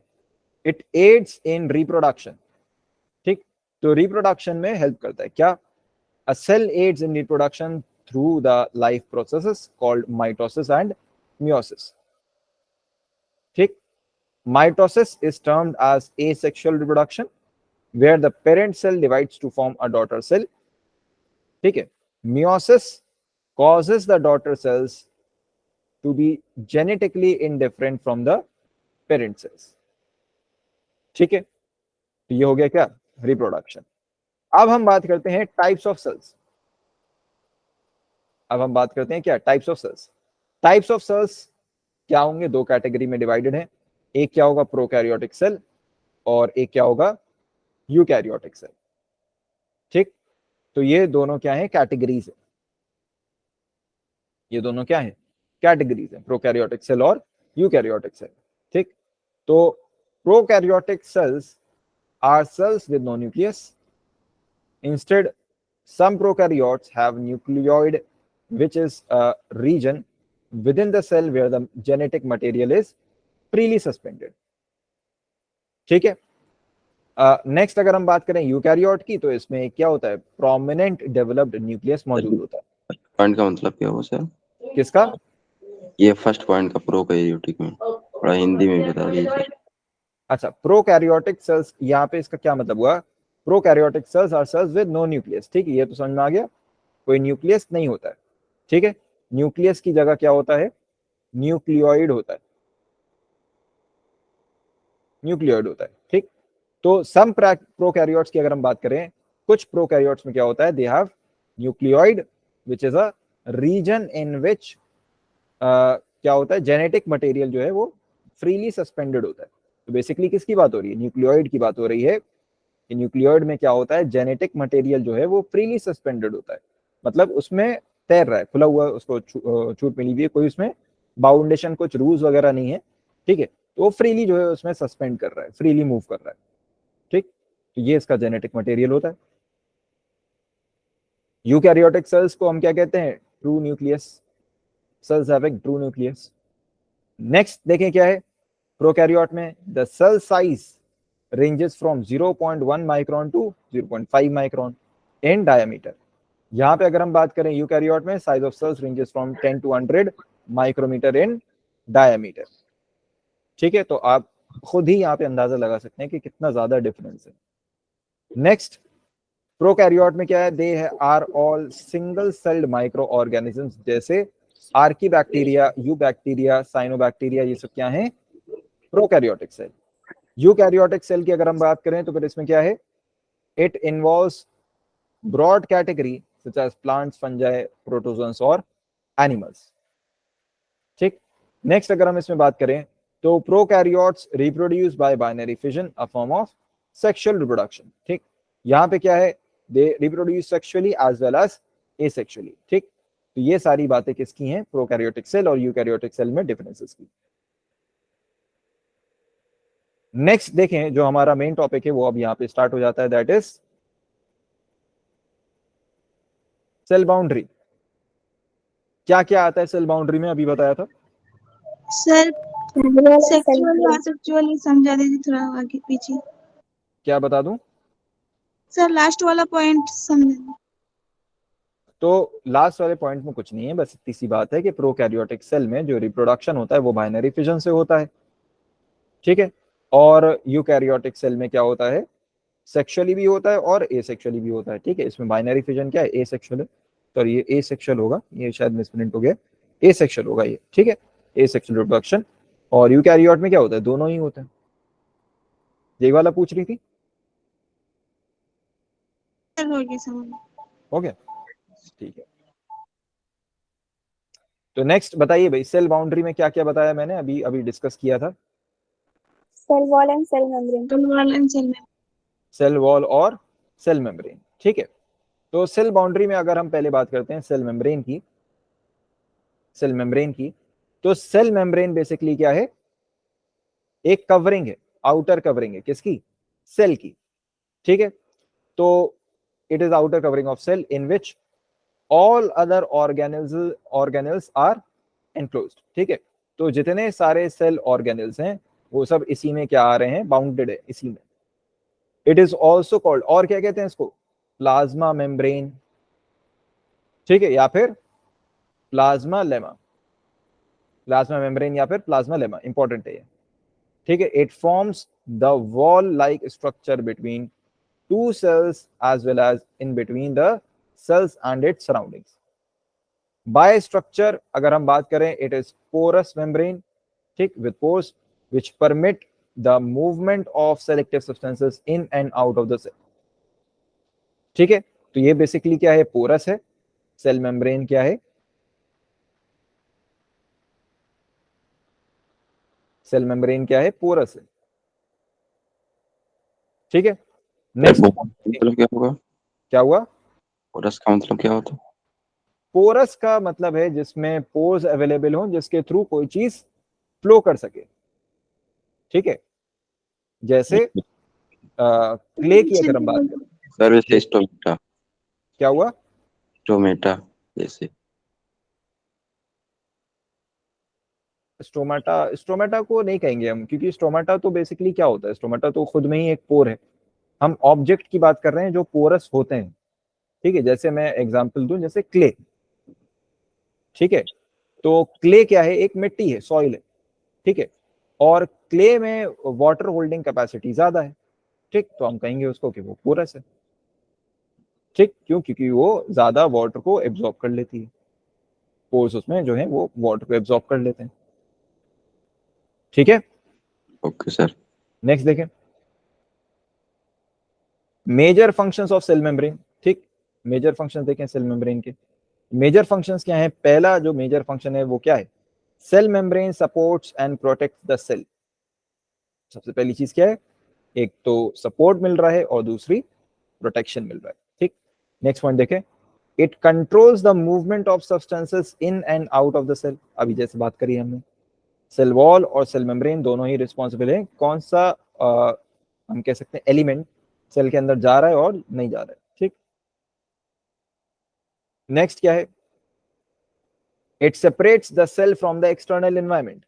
इट एड्स इन रिप्रोडक्शन। ठीक, तो रिप्रोडक्शन में हेल्प करता है क्या? A cell aids in reproduction through the life processes called mitosis and meiosis. ठीक, mitosis is termed as asexual reproduction where the parent cell divides to form a daughter cell। ठीक है, meiosis causes the daughter cells to be genetically indifferent from the parent cells। ठीक है, तो ये हो गया क्या? रिप्रोडक्शन। अब हम बात करते हैं टाइप्स ऑफ सेल्स। अब हम बात करते हैं क्या? Types of cells. Types of cells क्या होंगे? दो कैटेगरी में डिवाइडेड है। एक क्या होगा? प्रोकैरियोटिक सेल, और एक क्या होगा? Eukaryotic cell. ठीक, तो ये दोनों क्या है? कैटेगरीज है। ये दोनों क्या है? कैटेगरीज है, प्रोकैरियोटिक सेल और यूकैरियोटिक सेल। ठीक, तो prokaryotic cells are cells with no nucleus. Instead, some prokaryotes have nucleoid, which is a region within the cell where the genetic material is freely suspended। ठीक है, next अगर हम बात करें eukaryote की, तो इसमें क्या होता है? प्रोमिनेंट डेवलप्ड न्यूक्लियस मौजूद होता है। पॉइंट का मतलब क्या हुआ सर? किसका? ये फर्स्ट पॉइंट का प्रोकैरियोटिक में थोड़ा हिंदी में बता दीजिए सर। अच्छा, प्रोकैरियोटिक सेल्स, यहाँ पे इसका क्या मतलब हुआ? Prokaryotic cells are cells with no nucleus. ठीक है, ये तो समझ में आ गया, कोई न्यूक्लियस नहीं होता है। ठीक है, न्यूक्लियस की जगह क्या होता है? न्यूक्लियोइड होता है। न्यूक्लियोइड होता है। ठीक, तो सम प्रोकैरियोट्स की अगर हम बात करें, कुछ प्रोकैरियोट्स में क्या होता है? They have nucleoid which is a region in which क्या होता है? जेनेटिक मटेरियल जो है वो फ्रीली सस्पेंडेड होता है। तो बेसिकली किसकी बात हो रही है? न्यूक्लियोइड की बात हो रही है कि न्यूक्लियोइड में क्या होता है? जेनेटिक मटेरियल जो है वो फ्रीली सस्पेंडेड होता है, मतलब उसमें तैर रहा है, खुला हुआ, उसको छूट मिली हुई है, कोई उसमें बाउंडेशन, कुछ रूल्स वगैरह नहीं है। ठीक है, तो वो फ्रीली जो है उसमें सस्पेंड कर रहा है, फ्रीली मूव कर रहा है। ठीक, तो ये इसका जेनेटिक मटेरियल होता है। यूकैरियोटिक सेल्स को हम क्या कहते हैं? True nucleus cells have a true nucleus. Next देखें क्या है प्रोकैरियोट में? The cell size ranges from 0.1 micron to 0.5 micron in diameter। यहां पे अगर हम बात करें यूकैरियोट में, size of cells ranges from 10 to 100 micrometre in diameter. ठीक है, तो आप खुद ही यहाँ पे अंदाजा लगा सकते हैं कि कितना ज्यादा डिफरेंस है। नेक्स्ट, प्रोकैरियोट में क्या है? They are all single celled micro organisms, जैसे archaebacteria, eubacteria, cyanobacteria, ये सब क्या है? Prokaryotic cell. यूकैरियोटिक सेल की अगर हम बात करें तो फिर इसमें क्या है? It involves broad category such as plants, fungi, protozoans और एनिमल्स। ठीक, नेक्स्ट अगर हम इसमें बात करें तो prokaryotes reproduce by binary fission, a form of sexual reproduction. ठीक, यहाँ पे क्या है? They reproduce sexually as well as asexually. ठीक, तो ये सारी बातें किसकी हैं? प्रोकैरियोटिक सेल और यूकैरियोटिक सेल में डिफरेंसेस की। नेक्स्ट देखें, जो हमारा मेन टॉपिक है वो अब यहाँ पे स्टार्ट हो जाता है, दैट इज सेल बाउंड्री। क्या क्या आता है सेल बाउंड्री में? अभी बताया था सर सेक्सुअल असेक्सुअल समझा दीजिए थोड़ा आगे पीछे। क्या बता दूं? सर लास्ट वाला पॉइंट समझा। तो लास्ट वाले पॉइंट में कुछ नहीं है, बस इतनी सी बात है कि प्रोकैरियोटिक सेल में जो रिप्रोडक्शन होता है वो बाइनरी फिजन से होता है। ठीक है, और यूकैरियोटिक सेल में क्या होता है? सेक्सुअली भी होता है और एसेक्सुअली भी होता है। ठीक है, इसमें बाइनरी फिजन क्या है? एसेक्सुअल है, तो ये एसेक्सुअल होगा, ये शायद मिसप्रिंट हो गया, एसेक्सुअल होगा ये। ठीक है, एसेक्सुअल रिप्रोडक्शन। और यूकैरियोट में क्या होता है? दोनों ही होते हैं। यही वाला पूछ रही थी? सर हो गया समझ। हो गया, ठीक है। तो नेक्स्ट बताइए भाई, सेल बाउंड्री में क्या क्या बताया मैंने? अभी अभी डिस्कस किया था। Cell wall and cell membrane. Cell wall और सेल मेम्ब्रेन। ठीक है, तो सेल बाउंड्री में अगर हम पहले बात करते हैं सेल मेम्ब्रेन की, सेल मेम्ब्रेन की, तो सेल मेम्ब्रेन बेसिकली क्या है? एक कवरिंग है, आउटर कवरिंग है, किसकी? सेल की। ठीक है, तो it is outer covering of cell in which all other organelles are enclosed. ठीक है, तो जितने सारे सेल ऑर्गेनल्स हैं वो सब इसी में क्या आ रहे हैं, बाउंडेड है इसी में। इट इज ऑल्सो कॉल्ड, और क्या कहते हैं इसको, प्लाज्मा मेम्ब्रेन, ठीक है, या फिर प्लाज्मा लेमा, प्लाज्मा मेम्ब्रेन या फिर प्लाज्मा लेमा, इंपॉर्टेंट है ये। ठीक है, it forms the wall like structure between two cells as well as in between the cells and its surroundings. By structure अगर हम बात करें, इट इज पोरस मेम्ब्रेन, ठीक, with pores which permit the movement of selective substances in and out of the cell। ठीक है, तो ये basically क्या है, पोरस है। सेल मेम्ब्रेन क्या है, सेल मेम्ब्रेन क्या है, पोरस है। ठीक है, नेक्स्ट मतलब क्या होगा? क्या हुआ, पोरस का मतलब क्या होता है? पोरस का मतलब है जिसमें पोर्स अवेलेबल हो, जिसके थ्रू कोई चीज फ्लो कर सके। ठीक है, जैसे क्ले की अगर हम बात करें, सर स्टोमेटा, क्या हुआ, स्टोमेटा जैसे। स्टोमाटा, स्टोमाटा को नहीं कहेंगे हम, क्योंकि स्टोमाटा तो बेसिकली क्या होता है, स्टोमाटा तो खुद में ही एक पोर है। हम ऑब्जेक्ट की बात कर रहे हैं जो पोरस होते हैं। ठीक है, जैसे मैं एग्जांपल दूं, जैसे क्ले। ठीक है, तो क्ले क्या है, एक मिट्टी है, सॉइल है। ठीक है, और क्ले में वाटर होल्डिंग कैपेसिटी ज्यादा है। ठीक, तो हम कहेंगे उसको कि वो पोरस है। ठीक, क्यों, क्योंकि वो ज्यादा वाटर को एब्जॉर्ब कर लेती है, पोर्स उसमें जो है वो वाटर को एब्जॉर्ब कर लेते हैं। ठीक है, ओके सर। नेक्स्ट देखें, major functions of cell membrane. ठीक, मेजर फंक्शंस देखें सेल मेम्ब्रेन के। मेजर फंक्शंस क्या है, पहला जो मेजर फंक्शन है वो क्या है, cell membrane supports and protect the cell. सबसे पहली चीज क्या है, एक तो सपोर्ट मिल रहा है और दूसरी प्रोटेक्शन मिल रहा है। ठीक, नेक्स्ट पॉइंट देखें, it controls the movement of substances in and out of the cell. अभी जैसे बात करी हमने, सेल वॉल और सेल मेम्ब्रेन दोनों ही रिस्पॉन्सिबल है कौन सा हम कह सकते हैं एलिमेंट सेल के अंदर जा रहा है और नहीं जा रहा है। ठीक, नेक्स्ट क्या है, it separates the cell from the external environment.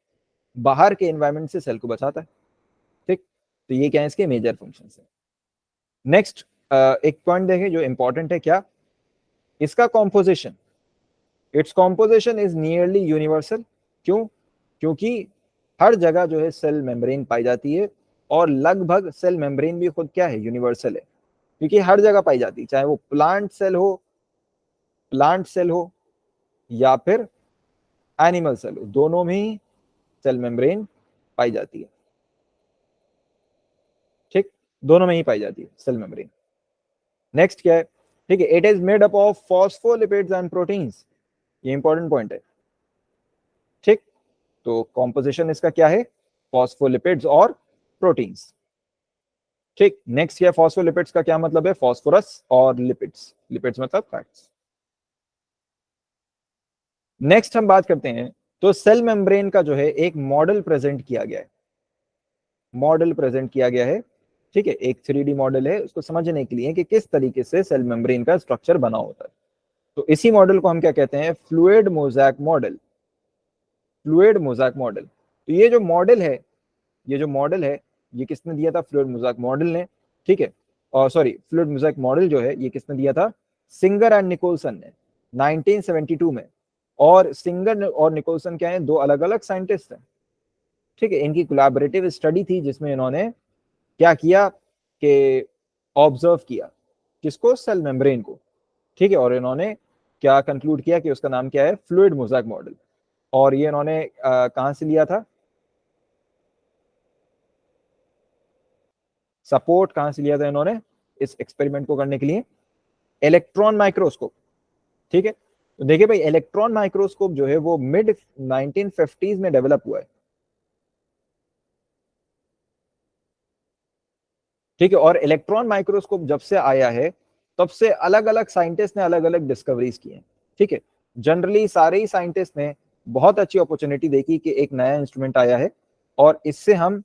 बाहर के एनवायरमेंट से सेल को बचाता है। ठीक, तो ये क्या है, इसके मेजर फंक्शंस है। नेक्स्ट एक पॉइंट देखें जो इंपॉर्टेंट है, क्या, इसका composition. Its composition is nearly universal. क्यों, क्योंकि हर जगह जो है सेल मेम्ब्रेन पाई जाती है, और लगभग सेल मेम्ब्रेन भी खुद क्या है, यूनिवर्सल है, क्योंकि हर जगह पाई जाती है, चाहे वो प्लांट सेल हो या फिर एनिमल सेल हो, दोनों में ही सेल मेम्ब्रेन पाई जाती है। ठीक, दोनों में ही पाई जाती है सेल मेम्ब्रेन। नेक्स्ट क्या है, ठीक है, it is made up of phospholipids and proteins. ये इंपॉर्टेंट पॉइंट है। ठीक, तो कॉम्पोजिशन इसका क्या है, फॉस्फोलिपिड्स और प्रोटीन्स। ठीक, नेक्स्ट क्या है, फॉस्फोलिपिड्स का क्या मतलब है, फॉस्फोरस, और लिपिड्स, लिपिड्स मतलब फैट्स। नेक्स्ट हम बात करते हैं, तो सेल मेम्ब्रेन का जो है एक मॉडल प्रेजेंट किया गया है, मॉडल प्रेजेंट किया गया है। ठीक है, एक 3D मॉडल है, उसको समझने के लिए कि किस तरीके से सेल मेम्ब्रेन का स्ट्रक्चर बना होता है। तो इसी मॉडल को हम क्या कहते हैं, fluid mosaic model, fluid mosaic model. तो ये जो मॉडल है, ये किसने दिया था, फ्लूइड मोज़ेक मॉडल ने। ठीक है, और सॉरी, फ्लूइड मोज़ेक मॉडल जो है ये किसने दिया था, सिंगर एंड निकोलसन ने 1972 में। और सिंगर और निकोलसन क्या है, दो अलग अलग साइंटिस्ट हैं। ठीक है, इनकी कोलैबोरेटिव स्टडी थी जिसमें इन्होंने क्या किया कि ऑब्जर्व किया, किसको, सेल मेम्ब्रेन को। ठीक है, और इन्होंने क्या कंक्लूड किया कि उसका नाम क्या है, फ्लूइड मोज़ेक मॉडल। और ये इन्होंने कहां से लिया था, सपोर्ट कहां से लिया था इन्होंने इस एक्सपेरिमेंट को करने के लिए, इलेक्ट्रॉन माइक्रोस्कोप। ठीक है, तो देखिए भाई, इलेक्ट्रॉन माइक्रोस्कोप जो है वो मिड 1950s में डेवलप हुआ है। ठीक है, और इलेक्ट्रॉन माइक्रोस्कोप जब से आया है तब से अलग अलग साइंटिस्ट ने अलग अलग डिस्कवरीज की हैं। ठीक है, जनरली सारे ही साइंटिस्ट ने बहुत अच्छी अपॉर्चुनिटी देखी कि एक नया इंस्ट्रूमेंट आया है और इससे हम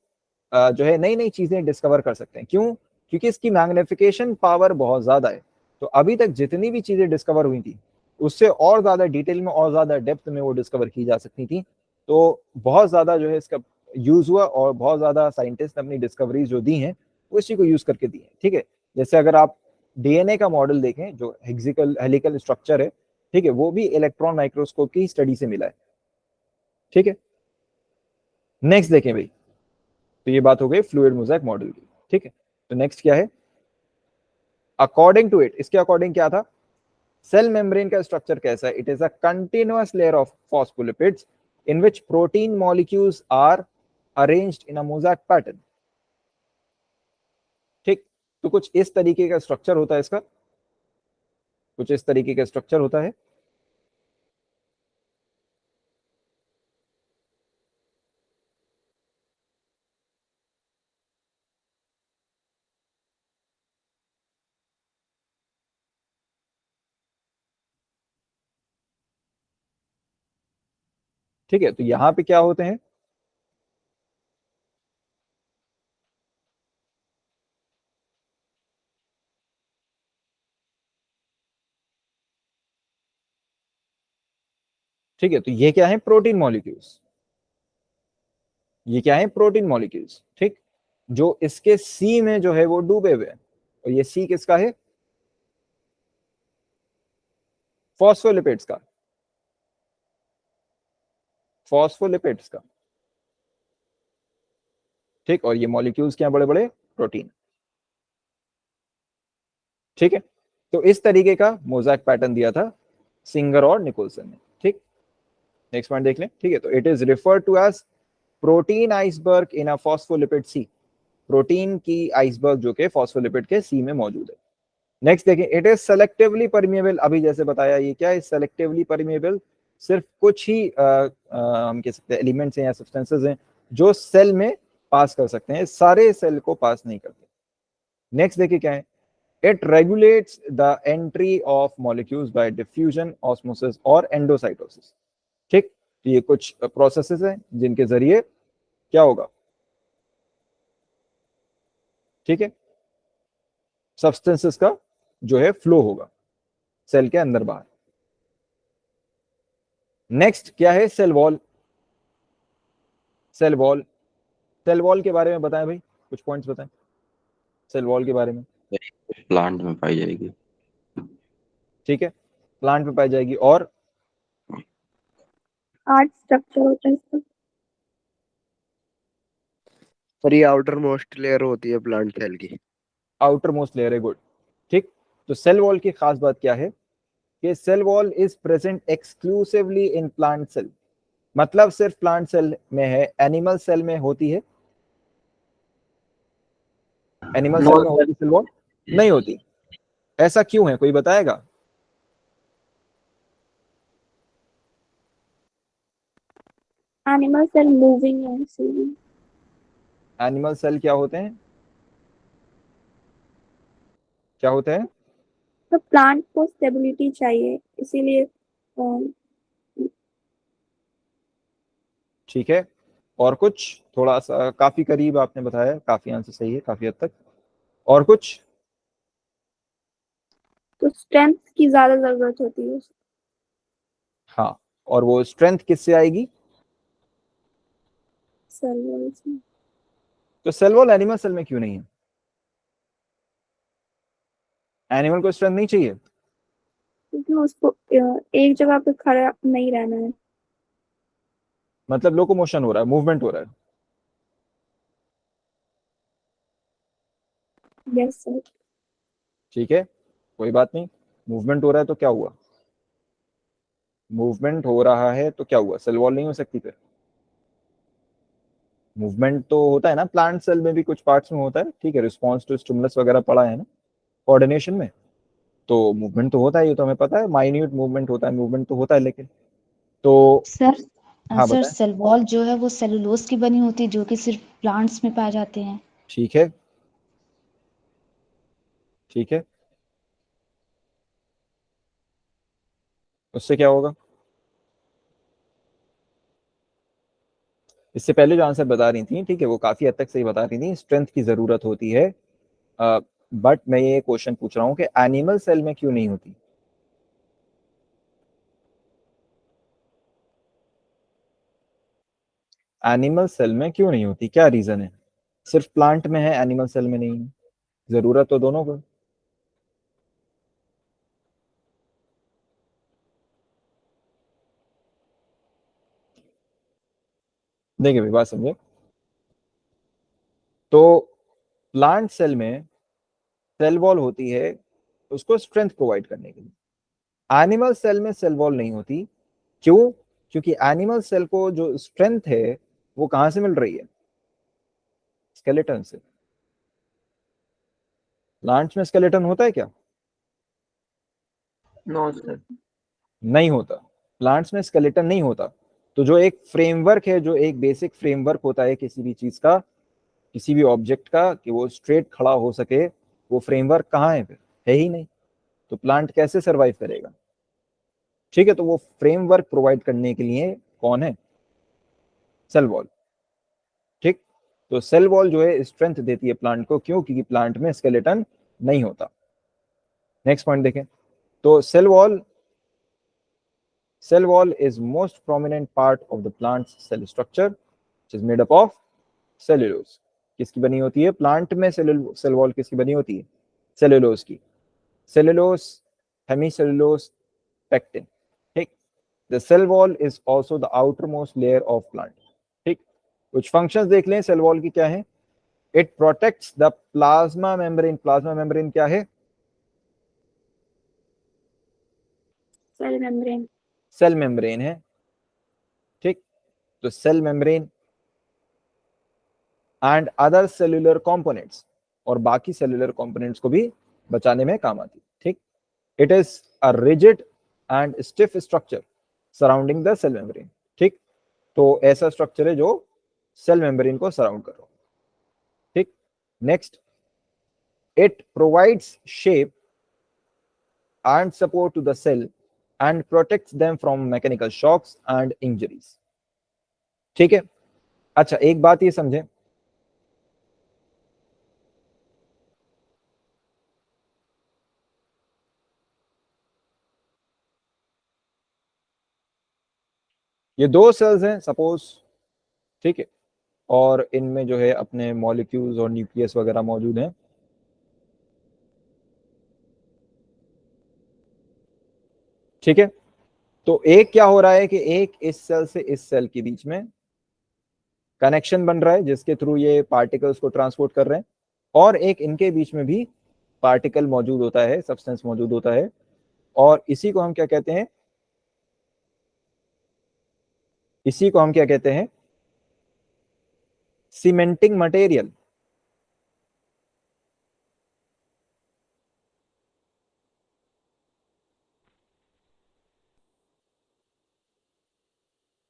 जो है नई नई चीजें डिस्कवर कर सकते हैं। क्यों, क्योंकि इसकी मैग्निफिकेशन पावर बहुत ज्यादा है। तो अभी तक जितनी भी चीजें डिस्कवर हुई थी उससे और ज्यादा डिटेल में और ज्यादा डेप्थ में वो डिस्कवर की जा सकती थी। तो बहुत ज्यादा जो है इसका यूज हुआ और बहुत ज्यादा साइंटिस्ट ने अपनी डिस्कवरीज जो दी हैं वो इसी को यूज करके दी है। ठीक है, जैसे अगर आप डीएनए का मॉडल देखें जो हेलिकल स्ट्रक्चर है, ठीक है, वो भी इलेक्ट्रॉन माइक्रोस्कोप की स्टडी से मिला है। ठीक है, नेक्स्ट देखें भाई, तो ये बात हो गई फ्लूइड मोज़ेक मॉडल की। ठीक है, तो नेक्स्ट क्या है, अकॉर्डिंग टू इट, इसके अकॉर्डिंग क्या था, सेल मेम्ब्रेन का स्ट्रक्चर कैसा है, it is a continuous layer of phospholipids in which protein molecules are arranged in a mosaic pattern. ठीक, तो कुछ इस तरीके का स्ट्रक्चर होता है इसका, कुछ इस तरीके का स्ट्रक्चर होता है। ठीक है, तो यहां पे क्या होते हैं, ठीक है, तो ये क्या है, प्रोटीन मॉलिक्यूल्स, ये क्या है, प्रोटीन मॉलिक्यूल्स। ठीक, जो इसके सी में जो है वो डूबे हुए हैं, और ये सी किसका है, फॉस्फोलिपिड्स का, फॉस्फोलिपिड्स का। ठीक, और ये मॉलिक्यूल्स क्या, बड़े बड़े प्रोटीन। ठीक है, तो इस तरीके का मोज़ेक पैटर्न दिया था सिंगर और निकोलसन ने। ठीक, नेक्स्ट पॉइंट देख लें। ठीक है, तो it is referred to as protein iceberg in a phospholipid sea, protein की आइसबर्ग जो के फॉस्फोलिपिड के सी में मौजूद है। नेक्स्ट देखें, इट इज सेलेक्टिवली परमिएबल, अभी जैसे बताया ये क्या है, सेलेक्टिवली परमिएबल, सिर्फ कुछ ही हम कह सकते हैं एलिमेंट्स हैं या सब्सटेंसेस हैं जो सेल में पास कर सकते हैं, सारे सेल को पास नहीं करते। नेक्स्ट देखिए क्या है, it regulates the entry of molecules bye diffusion, osmosis और एंडोसाइटोसिस। ठीक, तो ये कुछ प्रोसेसेस हैं जिनके जरिए क्या होगा, ठीक है, सब्सटेंसेस का जो है फ्लो होगा सेल के अंदर बाहर। नेक्स्ट क्या है, cell wall, cell wall, cell wall के बारे में बताएं भाई, कुछ पॉइंट्स बताएं सेल वॉल के बारे में। प्लांट में पाई जाएगी। ठीक है, प्लांट में पाई जाएगी, और आर्ट स्ट्रक्चर होता है इसका। और ये आउटर मोस्ट लेयर होती है प्लांट सेल की। आउटर मोस्ट लेयर है, गुड। ठीक, तो सेल वॉल की खास बात क्या है कि cell wall is present exclusively in plant cell, मतलब सिर्फ प्लांट सेल में है, एनिमल सेल में होती है, एनिमल सेल में होती सेल वॉल नहीं होती। ऐसा क्यों है, कोई बताएगा? एनिमल सेल मूविंग है इसीलिए। एनिमल सेल क्या होते हैं, क्या होते हैं? तो प्लांट को स्टेबिलिटी चाहिए इसीलिए ठीक है, और कुछ थोड़ा सा, काफी करीब आपने बताया, काफी आंसर सही है काफी हद तक, और कुछ? तो स्ट्रेंथ की ज्यादा जरूरत होती है। हाँ, और वो स्ट्रेंथ किससे आएगी? सेल वॉल से। तो सेल वॉल एनिमल सेल में क्यों नहीं है? एनिमल को स्ट्रेंथ नहीं चाहिए? क्योंकि उसको एक जगह पे खड़ा नहीं रहना है। मतलब लोकोमोशन हो रहा है, मूवमेंट हो रहा है। Yes sir. ठीक है, कोई बात नहीं, मूवमेंट हो रहा है तो क्या हुआ, मूवमेंट हो रहा है तो क्या हुआ, सेल वॉल नहीं हो सकती फिर? मूवमेंट तो होता है ना, प्लांट सेल में भी कुछ पार्ट्स में होता है, ठीक है, रिस्पॉन्स टू स्टिमुलस वगैरह पढ़ा है ना कोऑर्डिनेशन में, तो मूवमेंट तो होता है, ये तो हमें पता है, माइन्यूट मूवमेंट होता है, मूवमेंट तो होता है, लेकिन तो सर हाँ सर बताएं। सेल वॉल जो है वो सेलुलोज की बनी होती है जो कि सिर्फ प्लांट्स में पाए जाते हैं। ठीक है, ठीक है, उससे क्या होगा? इससे पहले जो आंसर बता रही थी, ठीक है, वो काफी हद तक सही बता रही थी, स्ट्रेंथ की जरूरत होती है, बट मैं ये क्वेश्चन पूछ रहा हूँ कि एनिमल सेल में क्यों नहीं होती? एनिमल सेल में क्यों नहीं होती, क्या रीजन है? सिर्फ प्लांट में है, एनिमल सेल में नहीं है, जरूरत तो दोनों को। देखिए भाई बात समझे, तो प्लांट सेल में सेल वॉल होती है उसको स्ट्रेंथ प्रोवाइड करने के लिए, एनिमल सेल में सेल वॉल नहीं होती। क्यों? क्योंकि एनिमल सेल को जो स्ट्रेंथ है वो कहां से मिल रही है? स्केलेटन से। प्लांट्स में स्केलेटन होता है क्या? No sir. नहीं होता, प्लांट्स में स्केलेटन नहीं होता। तो जो एक फ्रेमवर्क है, जो एक बेसिक फ्रेमवर्क होता है किसी भी चीज का, किसी भी ऑब्जेक्ट का, कि वो स्ट्रेट खड़ा हो सके, वो फ्रेमवर्क कहाँ है? फिर है ही नहीं, तो प्लांट कैसे सरवाइव करेगा? ठीक है, तो वो फ्रेमवर्क प्रोवाइड करने के लिए कौन है? Cell wall. ठीक, तो सेल वॉल जो है स्ट्रेंथ देती है प्लांट को, क्यों? क्योंकि प्लांट में स्केलेटन नहीं होता। नेक्स्ट पॉइंट देखें, तो cell wall is most prominent part of the plant's cell structure which is made up of cellulose। किसकी बनी होती है प्लांट में? सेल वॉल किसकी बनी होती है? सेलुलोज की। Cellulose, hemicellulose, pectin. ठीक, the cell wall is also the outer most layer of plant. ठीक, कुछ फंक्शंस देख लें सेल वॉल की क्या है। It protects the plasma membrane. Plasma membrane क्या है? Cell membrane. सेल मेम्ब्रेन है। ठीक, तो cell membrane and other cellular components, और बाकी सेल्यूलर कंपोनेंट्स को भी बचाने में काम आती है। ठीक, it is a rigid and stiff structure surrounding the cell membrane. ठीक, तो ऐसा स्ट्रक्चर है जो सेल मेम्ब्रेन को सराउंड कर रहा हो। ठीक, next, it provides shape and support to the cell and protects them from mechanical shocks and injuries. ठीक है, अच्छा एक बात ये समझे, ये दो सेल्स हैं सपोज, ठीक है, और इनमें जो है अपने मॉलिक्यूल्स और न्यूक्लियस वगैरह मौजूद हैं। ठीक है, तो एक क्या हो रहा है कि एक इस सेल से इस सेल के बीच में कनेक्शन बन रहा है जिसके थ्रू ये पार्टिकल्स को ट्रांसपोर्ट कर रहे हैं, और एक इनके बीच में भी पार्टिकल मौजूद होता है, सब्सटेंस मौजूद होता है, और इसी को हम क्या कहते हैं? इसी को हम क्या कहते हैं? Cementing material.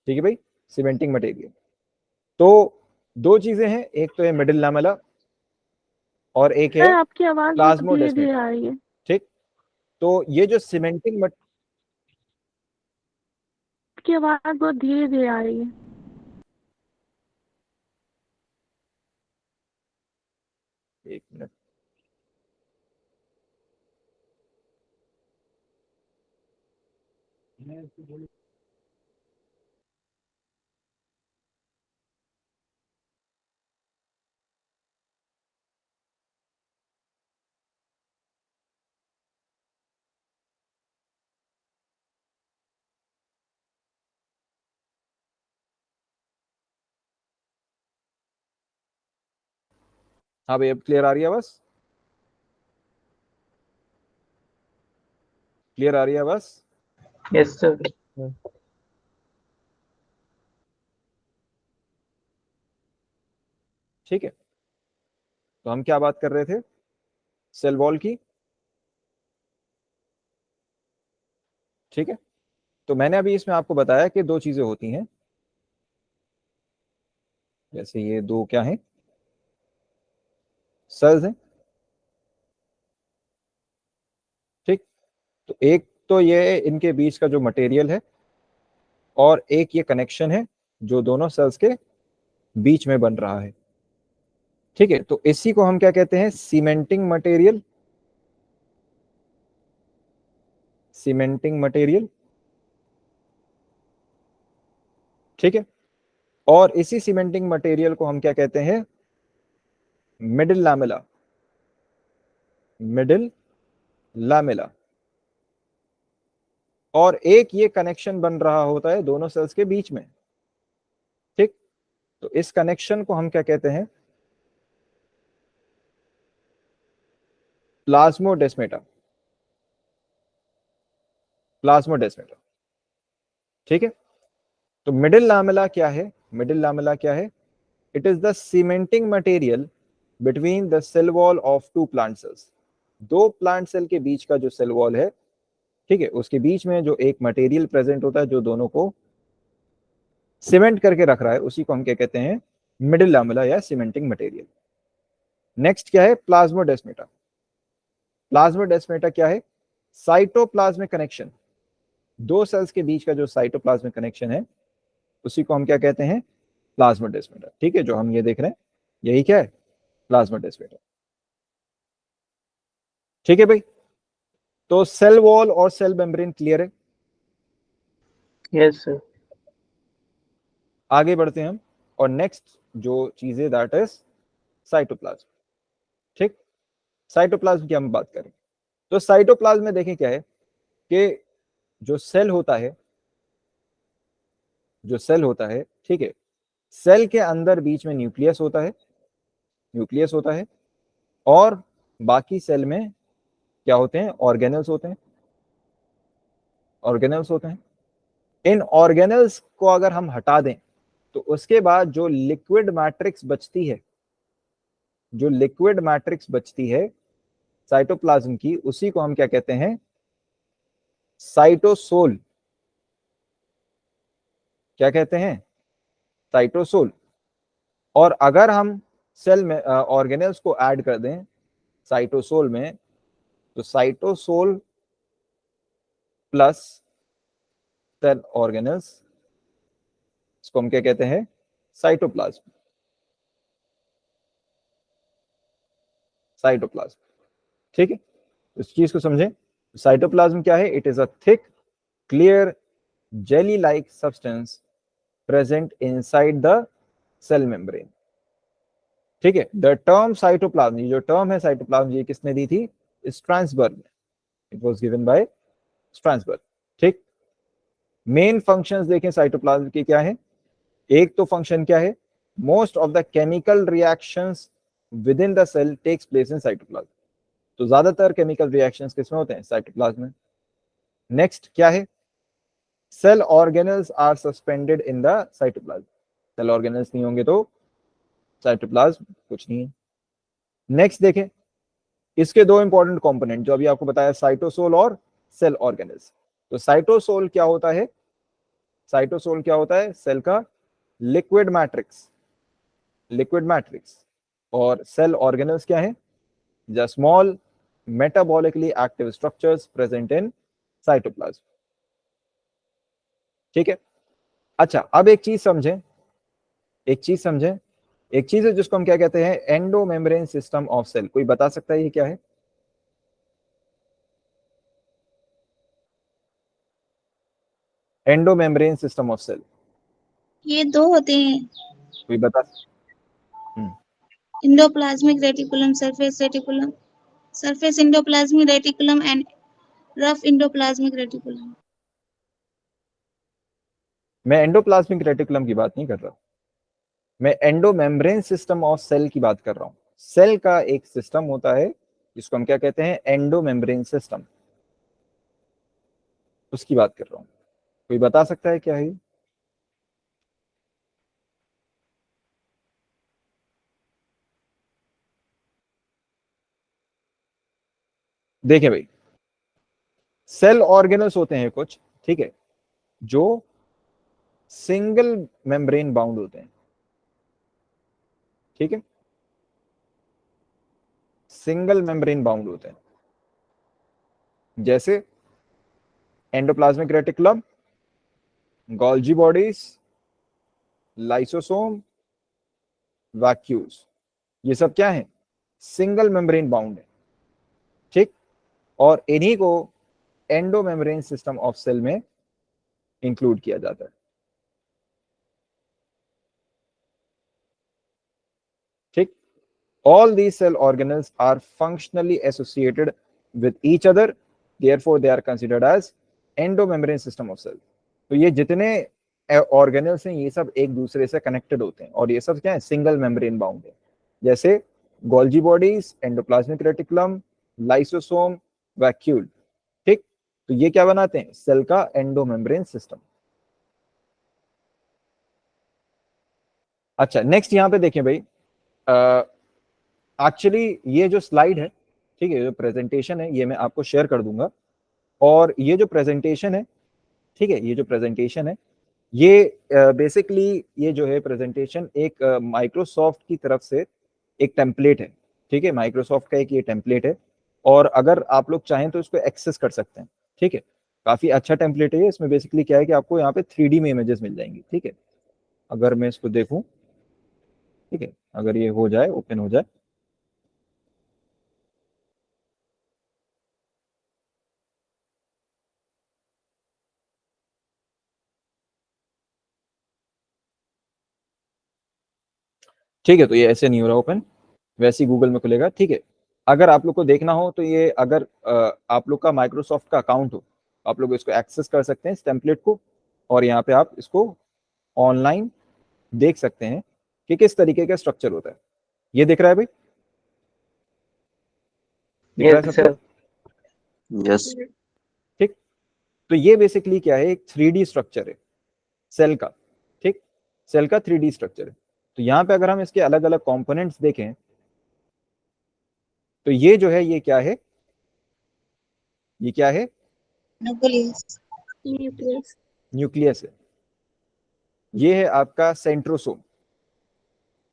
ठीक है भाई, सीमेंटिंग मटेरियल। तो दो चीजें हैं, एक तो है मिडिल लैमेला और एक है सर आपकी आवाज बहुत धीरे धीरे प्लाज्मोडेस्माटा। आ रही है। ठीक, तो ये जो सीमेंटिंग आपकी आवाज बहुत धीरे धीरे आ रही है। एक मिनट, हाँ भाई अब क्लियर आ रही है? बस क्लियर आ रही है बस? Yes sir. ठीक है, तो हम क्या बात कर रहे थे? सेल वॉल की। ठीक है, तो मैंने अभी इसमें आपको बताया कि दो चीजें होती हैं, जैसे ये दो क्या हैं? सेल्स हैं। ठीक, तो एक तो ये इनके बीच का जो मटेरियल है, और एक ये कनेक्शन है जो दोनों सेल्स के बीच में बन रहा है। ठीक है, तो इसी को हम क्या कहते हैं? Cementing material. Cementing material. ठीक है, और इसी सीमेंटिंग मटेरियल को हम क्या कहते हैं? Middle lamella. Middle lamella. और एक ये कनेक्शन बन रहा होता है दोनों सेल्स के बीच में, ठीक? तो इस कनेक्शन को हम क्या कहते हैं? प्लाज्मोडेस्मेटा। प्लाज्मोडेस्मेटा, ठीक है? तो मिडिल लैमेला क्या है? मिडिल लैमेला क्या है? It is the cementing material between the cell wall of two plant cells. दो प्लांट सेल के बीच का जो सेल वॉल है, ठीक है, उसके बीच में जो एक मटेरियल प्रेजेंट होता है जो दोनों को सीमेंट करके रख रहा है, उसी को हम क्या कहते हैं? मिडिल लैमेला या सीमेंटिंग मटेरियल। नेक्स्ट क्या है? प्लाज्मोडेस्मेटा। प्लाज्मोडेस्मेटा क्या है? Cytoplasmic connection. दो सेल्स के बीच का जो साइटोप्लाज्मिक कनेक्शन है, उसी को हम क्या कहते हैं? प्लाज्मोडेस्मेटा, ठीक है? जो हम ये देख रहे हैं यही क्या है? प्लाज्मोडेस्मेटा, ठीक है भाई? तो सेल वॉल और सेल मेम्ब्रेन क्लियर है? Yes sir. आगे बढ़ते हैं हम, और नेक्स्ट जो चीज है दैट इज साइटोप्लाज्म, ठीक? साइटोप्लाज्म की हम बात करें तो साइटोप्लाज्म में देखें क्या है कि जो सेल होता है, जो सेल होता है, ठीक है, सेल के अंदर बीच में न्यूक्लियस होता है, न्यूक्लियस होता है, और बाकी सेल में क्या होते हैं? ऑर्गेनल्स होते हैं, ऑर्गेनल्स होते हैं। इन ऑर्गेनल्स को अगर हम हटा दें तो उसके बाद जो लिक्विड मैट्रिक्स बचती है, जो लिक्विड मैट्रिक्स बचती है साइटोप्लाज्म की, उसी को हम क्या कहते हैं? साइटोसोल। क्या कहते हैं? साइटोसोल। और अगर हम सेल में ऑर्गेनल्स को ऐड कर दें साइटोसोल में, तो साइटोसोल प्लस सेल ऑर्गेनल्स, इसको हम क्या कहते हैं? साइटोप्लाज्म। साइटोप्लाज्म, ठीक है? इस चीज को समझें। साइटोप्लाज्म क्या है? It is a thick clear jelly like substance present inside the cell membrane, ठीक है? द टर्म साइटोप्लाज्म, ये जो टर्म है साइटोप्लाज्म, ये किसने दी थी? स्ट्रासबर्ग ने। It was given by Strasbourg, ठीक? मेन फंक्शंस देखें साइटोप्लाज्म के क्या है? एक तो फंक्शन क्या है? Most of the chemical reactions with in the sale tax place in cytoplasm. तो ज्यादातर केमिकल रिएक्शंस किसमें होते हैं? साइटोप्लाज्म में। नेक्स्ट क्या है? Cell organelles are suspended in the cytoplasm. Cell organelles नहीं होंगे तो साइटोप्लाज्म कुछ नहीं है। नेक्स्ट देखें, इसके दो इंपॉर्टेंट कंपोनेंट जो अभी आपको बताया, साइटोसोल और सेल ऑर्गेनल्स। तो साइटोसोल क्या होता है? साइटोसोल क्या होता है? सेल का लिक्विड मैट्रिक्स, लिक्विड मैट्रिक्स। और सेल ऑर्गेनल्स क्या है? The small metabolically active structures present in cytoplasm, ठीक है? अच्छा, अब एक चीज समझें, एक चीज समझें, एक चीज है जिसको हम क्या कहते हैं? Endomembrane system of cell. कोई बता सकता है ये क्या है? Endomembrane system of cell, ये दो होते हैं, कोई बता? Endoplasmic reticulum, surface reticulum, surface endoplasmic reticulum and rough endoplasmic reticulum. मैं एंडोप्लाज्मिक रेटिकुलम की बात नहीं कर रहा, मैं endomembrane system of cell की बात कर रहा हूं। सेल का एक सिस्टम होता है जिसको हम क्या कहते हैं? एंडो मेम्ब्रेन सिस्टम, उसकी बात कर रहा हूं। कोई बता सकता है क्या है? देखिए भाई, सेल ऑर्गेनल्स होते हैं कुछ, ठीक है, जो सिंगल मेम्ब्रेन बाउंड होते हैं, ठीक है, सिंगल मेम्ब्रेन बाउंड होते हैं, जैसे endoplasmic reticulum, Golgi bodies, lysosome, vacuoles. ये सब क्या है? सिंगल मेम्ब्रेन बाउंड है, ठीक? और इन्हीं को endomembrane system of cell में इंक्लूड किया जाता है। All these cell organelles are functionally associated with each other, therefore they are considered as endomembrane system of cell. तो ये जितने ऑर्गेनल्स हैं ये सब एक दूसरे से कनेक्टेड होते हैं और ये सब क्या है, सिंगल मेम्ब्रेन बाउंड है, जैसे Golgi bodies, endoplasmic reticulum, lysosome, vacuole. ठीक, तो ये क्या बनाते हैं, सेल का एंडोमेम्ब्रेन सिस्टम। अच्छा, नेक्स्ट यहां पे देखें भाई, एक्चुअली ये जो स्लाइड है, ठीक है, जो प्रेजेंटेशन है ये मैं आपको शेयर कर दूंगा, और ये जो प्रेजेंटेशन है, ठीक है, ये जो प्रेजेंटेशन है ये बेसिकली ये जो है प्रेजेंटेशन एक माइक्रोसॉफ्ट की तरफ से एक टेम्पलेट है, ठीक है, माइक्रोसॉफ्ट का एक ये टेम्पलेट है, और अगर आप लोग चाहें तो इसको एक्सेस कर सकते हैं, ठीक है, काफी अच्छा टेम्पलेट है। इसमें बेसिकली क्या है कि आपको यहाँ पे 3D में इमेजेस मिल जाएंगी, ठीक है। अगर मैं इसको देखूं, ठीक है, अगर ये हो जाए, ओपन हो जाए, ठीक है, तो ये ऐसे नहीं हो रहा ओपन, वैसे ही गूगल में खुलेगा, ठीक है। अगर आप लोग को देखना हो तो ये अगर आप लोग का माइक्रोसॉफ्ट का अकाउंट हो, आप लोग इसको एक्सेस कर सकते हैं इस टेम्पलेट को, और यहाँ पे आप इसको ऑनलाइन देख सकते हैं कि किस तरीके का स्ट्रक्चर होता है। ये दिख रहा है भाई, दिख रहा है यस सबको? सर। यस ठीक, तो ये बेसिकली क्या है, एक 3D स्ट्रक्चर है सेल का, ठीक, सेल का 3D स्ट्रक्चर है। तो यहाँ पे अगर हम इसके अलग अलग कंपोनेंट्स देखें तो ये जो है, ये क्या है, ये क्या है, न्यूक्लियस। न्यूक्लियस। न्यूक्लियस है। ये है आपका सेंट्रोसोम,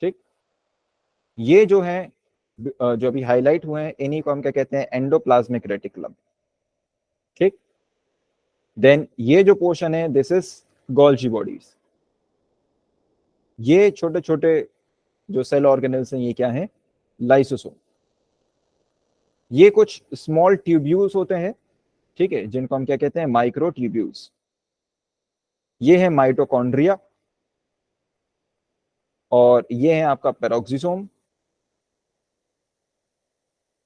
ठीक। ये जो है जो अभी हाईलाइट हुए हैं, इन्हीं को हम क्या कहते हैं, एंडोप्लाज्मिक रेटिकुलम, ठीक। देन ये जो पोर्शन है, दिस इज गोल्जी बॉडीज। ये छोटे छोटे जो सेल ऑर्गेनल्स हैं, ये क्या है, लाइसोसोम। ये कुछ स्मॉल ट्यूब्यूल्स होते हैं, ठीक है, जिनको हम क्या कहते हैं, माइक्रो ट्यूब्यूल्स। ये है माइटोकॉन्ड्रिया, और ये है आपका पेरोक्सिसोम।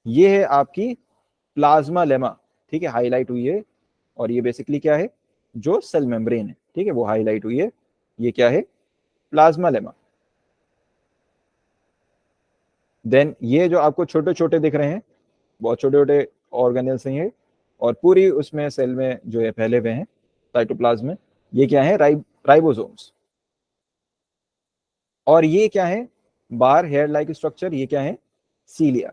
ये है आपकी प्लाज्मा लेमा, ठीक है, हाईलाइट हुई है, और ये बेसिकली क्या है, जो सेल मेम्ब्रेन है, ठीक है, वो हाईलाइट हुई है। ये क्या है, प्लाज्मा लेमा। देन ये जो आपको छोटे छोटे दिख रहे हैं, बहुत छोटे छोटे ऑर्गेनल्स हैं ये, और पूरी उसमें सेल में जो है फैले हुए हैं साइटोप्लाज्म में, ये क्या है, राइबोसोम्स। और ये क्या है, बार हेयर लाइक स्ट्रक्चर, ये क्या है, सीलिया,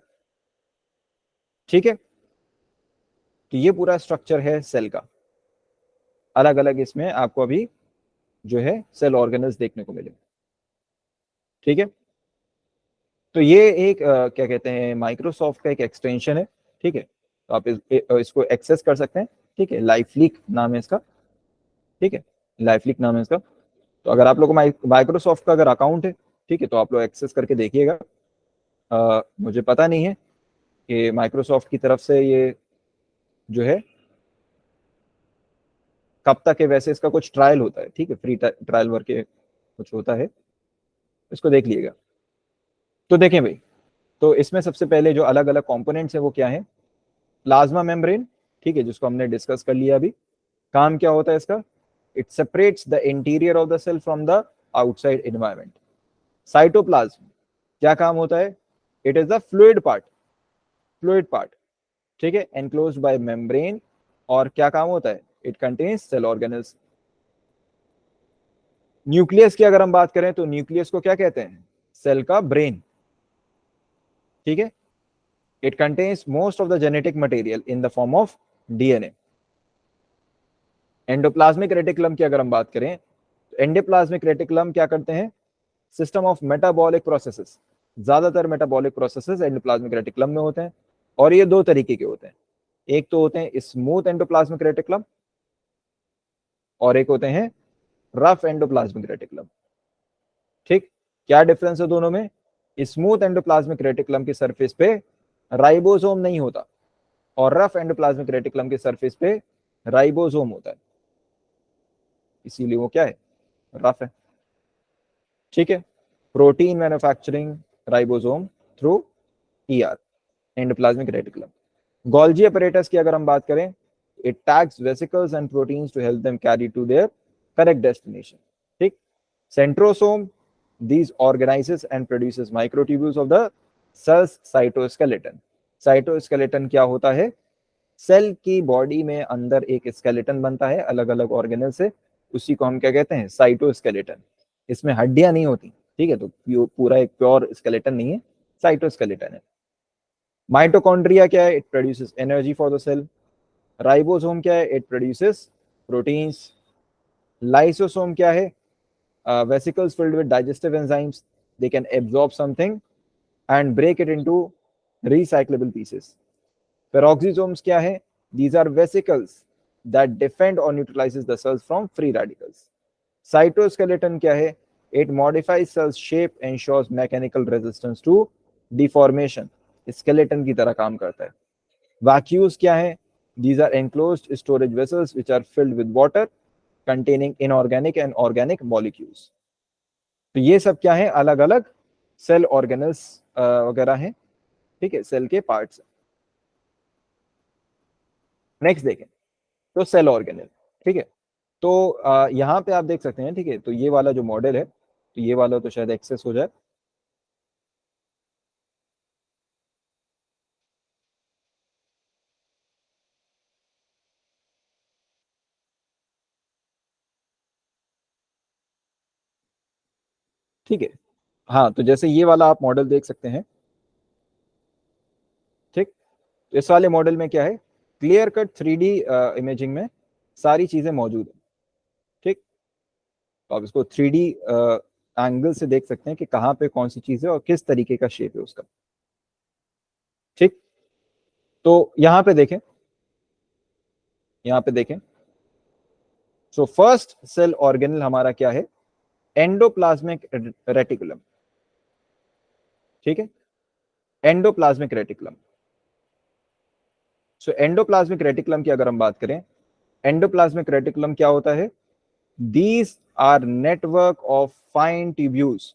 ठीक है। तो ये पूरा स्ट्रक्चर है सेल का, अलग अलग इसमें आपको अभी जो है सेल ऑर्गेनल्स देखने को मिले, ठीक है। तो ये एक क्या कहते हैं, माइक्रोसॉफ्ट का एक एक्सटेंशन है, ठीक है, तो आप इसको एक्सेस कर सकते हैं, ठीक है, लाइफलीक नाम है इसका, ठीक है, लाइफलीक नाम है इसका। तो अगर आप लोगों को माइक्रोसॉफ्ट का अगर अकाउंट है, ठीक है, तो आप लोग एक्सेस करके देखिएगा। मुझे पता नहीं है कि माइक्रोसॉफ्ट की तरफ से ये जो है कब तक है, वैसे इसका कुछ ट्रायल होता है, ठीक है, फ्री ट्रायल वर्क के कुछ होता है, इसको देख लीजिएगा। तो देखें भाई, तो इसमें सबसे पहले जो अलग अलग कंपोनेंट्स है वो क्या है, प्लाज्मा मेम्ब्रेन, ठीक है, जिसको हमने डिस्कस कर लिया अभी। काम क्या होता है इसका, it separates the interior of the cell from the outside environment. Cytoplasm क्या काम होता है, it is the fluid part, ठीक है, एनक्लोज्ड बाय मेम्ब्रेन। और क्या काम होता है, it contains cell organelles. Nucleus की अगर हम बात करें तो न्यूक्लियस को क्या कहते हैं, सेल का ब्रेन, ठीक है। It contains most of the genetic material in the form of DNA. Endoplasmic reticulum की अगर हम बात करें तो एंडोप्लाज्मिक रेटिकुलम क्या करते हैं, सिस्टम ऑफ मेटाबॉलिक प्रोसेसेस। ज्यादातर मेटाबॉलिक प्रोसेसेस एंडोप्लाज्मिक रेटिकुलम में होते हैं, और ये दो तरीके के होते हैं, एक तो होते हैं स्मूथ एंडोप्लाज्मिक रेटिकुलम, और एक होते हैं रफ एंडोप्लाज्मिक रेटिकुलम, ठीक। क्या डिफरेंस है दोनों में, स्मूथ एंडोप्लाज्मिक रेटिकुलम की सरफेस पे राइबोसोम नहीं होता, और रफ एंडोप्लाज्मिक रेटिकुलम की सरफेस पे राइबोसोम होता है, इसीलिए वो क्या है, रफ है, ठीक है। Protein manufacturing ribosome through ER, endoplasmic reticulum. Golgi apparatus की अगर हम बात करें, it tags vesicles and proteins to help them carry to their correct destination, ठीक। centrosome, these organizes and produces microtubules of the cell's cytoskeleton। Cytoskeleton क्या होता है? Cell की बॉडी में अंदर एक स्केलेटन बनता है अलग अलग ऑर्गेनल से, उसी को हम क्या कहते हैं? साइटोस्केलेटन। इसमें हड्डियां नहीं होती, ठीक है, तो पूरा एक प्योर स्केलेटन नहीं है, साइटोस्केलेटन है। माइटोकॉन्ड्रिया क्या है? It produces energy for the cell. Ribosome क्या है? It produces proteins. लाइसोसोम क्या है? Vesicles filled with digestive enzymes, they can absorb something and break it into recyclable pieces। Peroxisomes क्या है? These are vesicles that defend or neutralizes the cells from free radicals। Cytoskeleton क्या है? It modifies cells shape, ensures mechanical resistance to deformation। skeleton की तरह काम करता है। Vacuoles क्या है? These are enclosed storage vessels which are filled with water containing inorganic and organic molecules। तो ये सब क्या है? अलग अलग सेल ऑर्गेनल्स वगैरह हैं, ठीक है, सेल के पार्ट्स। नेक्स्ट देखें तो सेल ऑर्गेनल, ठीक है। तो यहाँ पे आप देख सकते हैं, ठीक है, तो ये वाला जो मॉडल है, तो ये वाला तो शायद एक्सेस हो जाए, ठीक है। हाँ, तो जैसे ये वाला आप मॉडल देख सकते हैं, ठीक। इस वाले मॉडल में क्या है? क्लियर कट 3D इमेजिंग में सारी चीजें मौजूद है, ठीक। तो आप इसको 3D एंगल से देख सकते हैं कि कहाँ पे कौन सी चीज है और किस तरीके का शेप है उसका, ठीक। तो यहाँ पे देखें, यहाँ पे देखें, सो फर्स्ट सेल ऑर्गेनल हमारा क्या है? एंडोप्लाज्मिक रेटिकुलम, ठीक है, एंडोप्लाज्मिक रेटिकुलम। सो एंडोप्लाज्मिक रेटिकुलम की अगर हम बात करें, एंडोप्लाज्मिक रेटिकुलम क्या होता है? These are network of fine tubules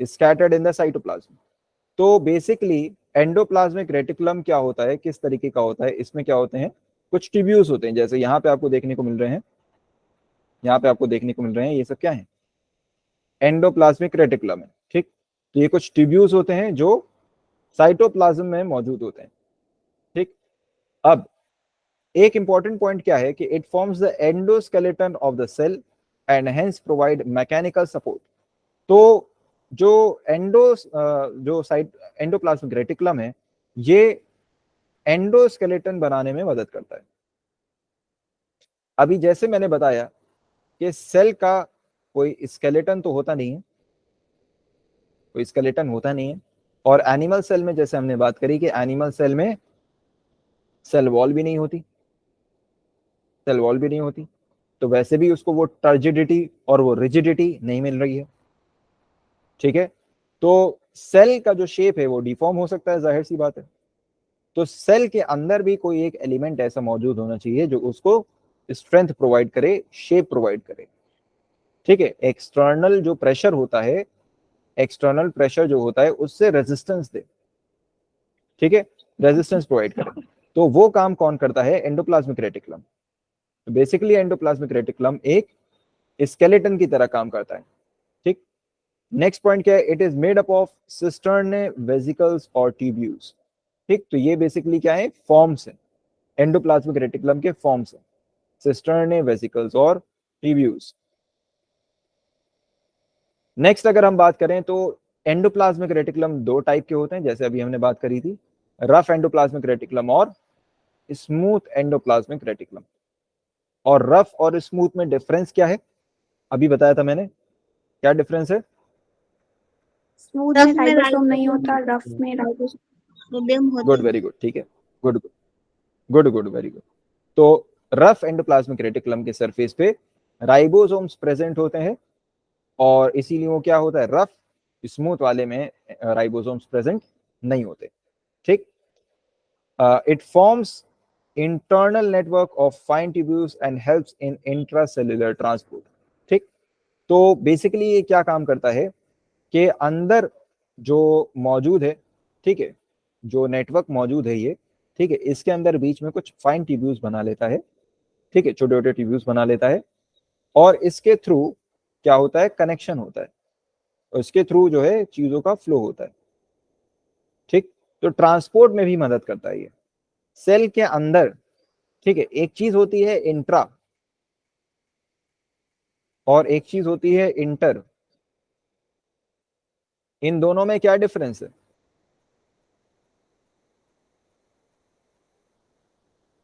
scattered in the cytoplasm। तो बेसिकली एंडोप्लाज्मिक रेटिकुलम क्या होता है, किस तरीके का होता है? इसमें क्या होते हैं? कुछ ट्यूब्यूल्स होते हैं, जैसे यहाँ पे आपको देखने को मिल रहे हैं, यहाँ पे आपको देखने को मिल रहे हैं, ये सब क्या है? एंडोप्लाज्मिक रेटिकुलम है, ठीक। तो ये कुछ ट्यूब्यूल्स होते हैं जो साइटोप्लाज्म में मौजूद होते हैं, ठीक। अब एक इंपॉर्टेंट पॉइंट क्या है कि it forms the endoskeleton of the cell and hence provide mechanical support. तो जो एंडोप्लाज्मिक रेटिकुलम है, ये एंडोस्केलेटन बनाने में मदद करता है। अभी जैसे मैंने बताया कि सेल का कोई स्केलेटन तो होता नहीं है, कोई स्केलेटन होता नहीं है, और एनिमल सेल में जैसे हमने बात करी कि एनिमल सेल में सेल वॉल भी नहीं होती, सेल वॉल भी नहीं होती, तो वैसे भी उसको वो टर्जिडिटी और वो रिजिडिटी नहीं मिल रही है, ठीक है। तो सेल का जो शेप है वो डिफॉर्म हो सकता है, जाहिर सी बात है। तो सेल के अंदर भी कोई एक एलिमेंट ऐसा मौजूद होना चाहिए जो उसको स्ट्रेंथ प्रोवाइड करे, शेप प्रोवाइड करे, ठीक है। एक्सटर्नल जो प्रेशर होता है, एक्सटर्नल प्रेशर जो होता है उससे रेजिस्टेंस दे, ठीक है, रेजिस्टेंस प्रोवाइड करे। तो वो काम कौन करता है? Endoplasmic reticulum. तो बेसिकली एंडोप्लाज्मिक रेटिकुलम एक स्केलेटन की तरह काम करता है, ठीक। नेक्स्ट पॉइंट क्या है? It is made up of cisternae, vesicles और ट्यूब्यूल्स, ठीक। तो ये बेसिकली क्या है? फॉर्म्स है, एंडोप्लाज्मिक रेटिकुलम के फॉर्म्स है, सिस्टर्ने, वेसिकल्स और ट्यूब्यूल्स। नेक्स्ट अगर हम बात करें तो एंडोप्लाज्मिक रेटिकुलम दो टाइप के होते हैं, जैसे अभी हमने बात करी थी, रफ एंडोप्लाज्मिक रेटिकुलम और स्मूथ एंडोप्लाज्मिक रेटिकुलम। और रफ और स्मूथ में डिफरेंस क्या है? अभी बताया था मैंने, क्या डिफरेंस है? स्मूथ रफ में में राइबोसोम नहीं राइबोसोम होता, रफ में राइबोसोम। सोडियम होता गुड, है। वेरी गुड, ठीक है, good good good good, very good. तो रफ एंडोप्लाज्मिक रेटिकुलम के सरफेस पे राइबोसोम्स प्रेजेंट होते हैं, और इसीलिए वो क्या होता है? रफ। स्मूथ वाले में राइबोसोम्स प्रेजेंट नहीं होते, ठीक। It forms internal network of fine tubules and helps in intracellular transport, ठीक। तो बेसिकली ये क्या काम करता है कि अंदर जो मौजूद है, ठीक है, जो नेटवर्क मौजूद है ये, ठीक है, इसके अंदर बीच में कुछ फाइन ट्यूब्यूल्स बना लेता है, ठीक है, छोटे छोटे ट्यूब्यूल्स बना लेता है, और इसके थ्रू क्या होता है, कनेक्शन होता है, और इसके थ्रू जो है चीजों का फ्लो होता है, ठीक। तो ट्रांसपोर्ट में भी मदद करता है ये सेल के अंदर, ठीक है। एक चीज होती है इंट्रा और एक चीज होती है इंटर, इन दोनों में क्या डिफरेंस है?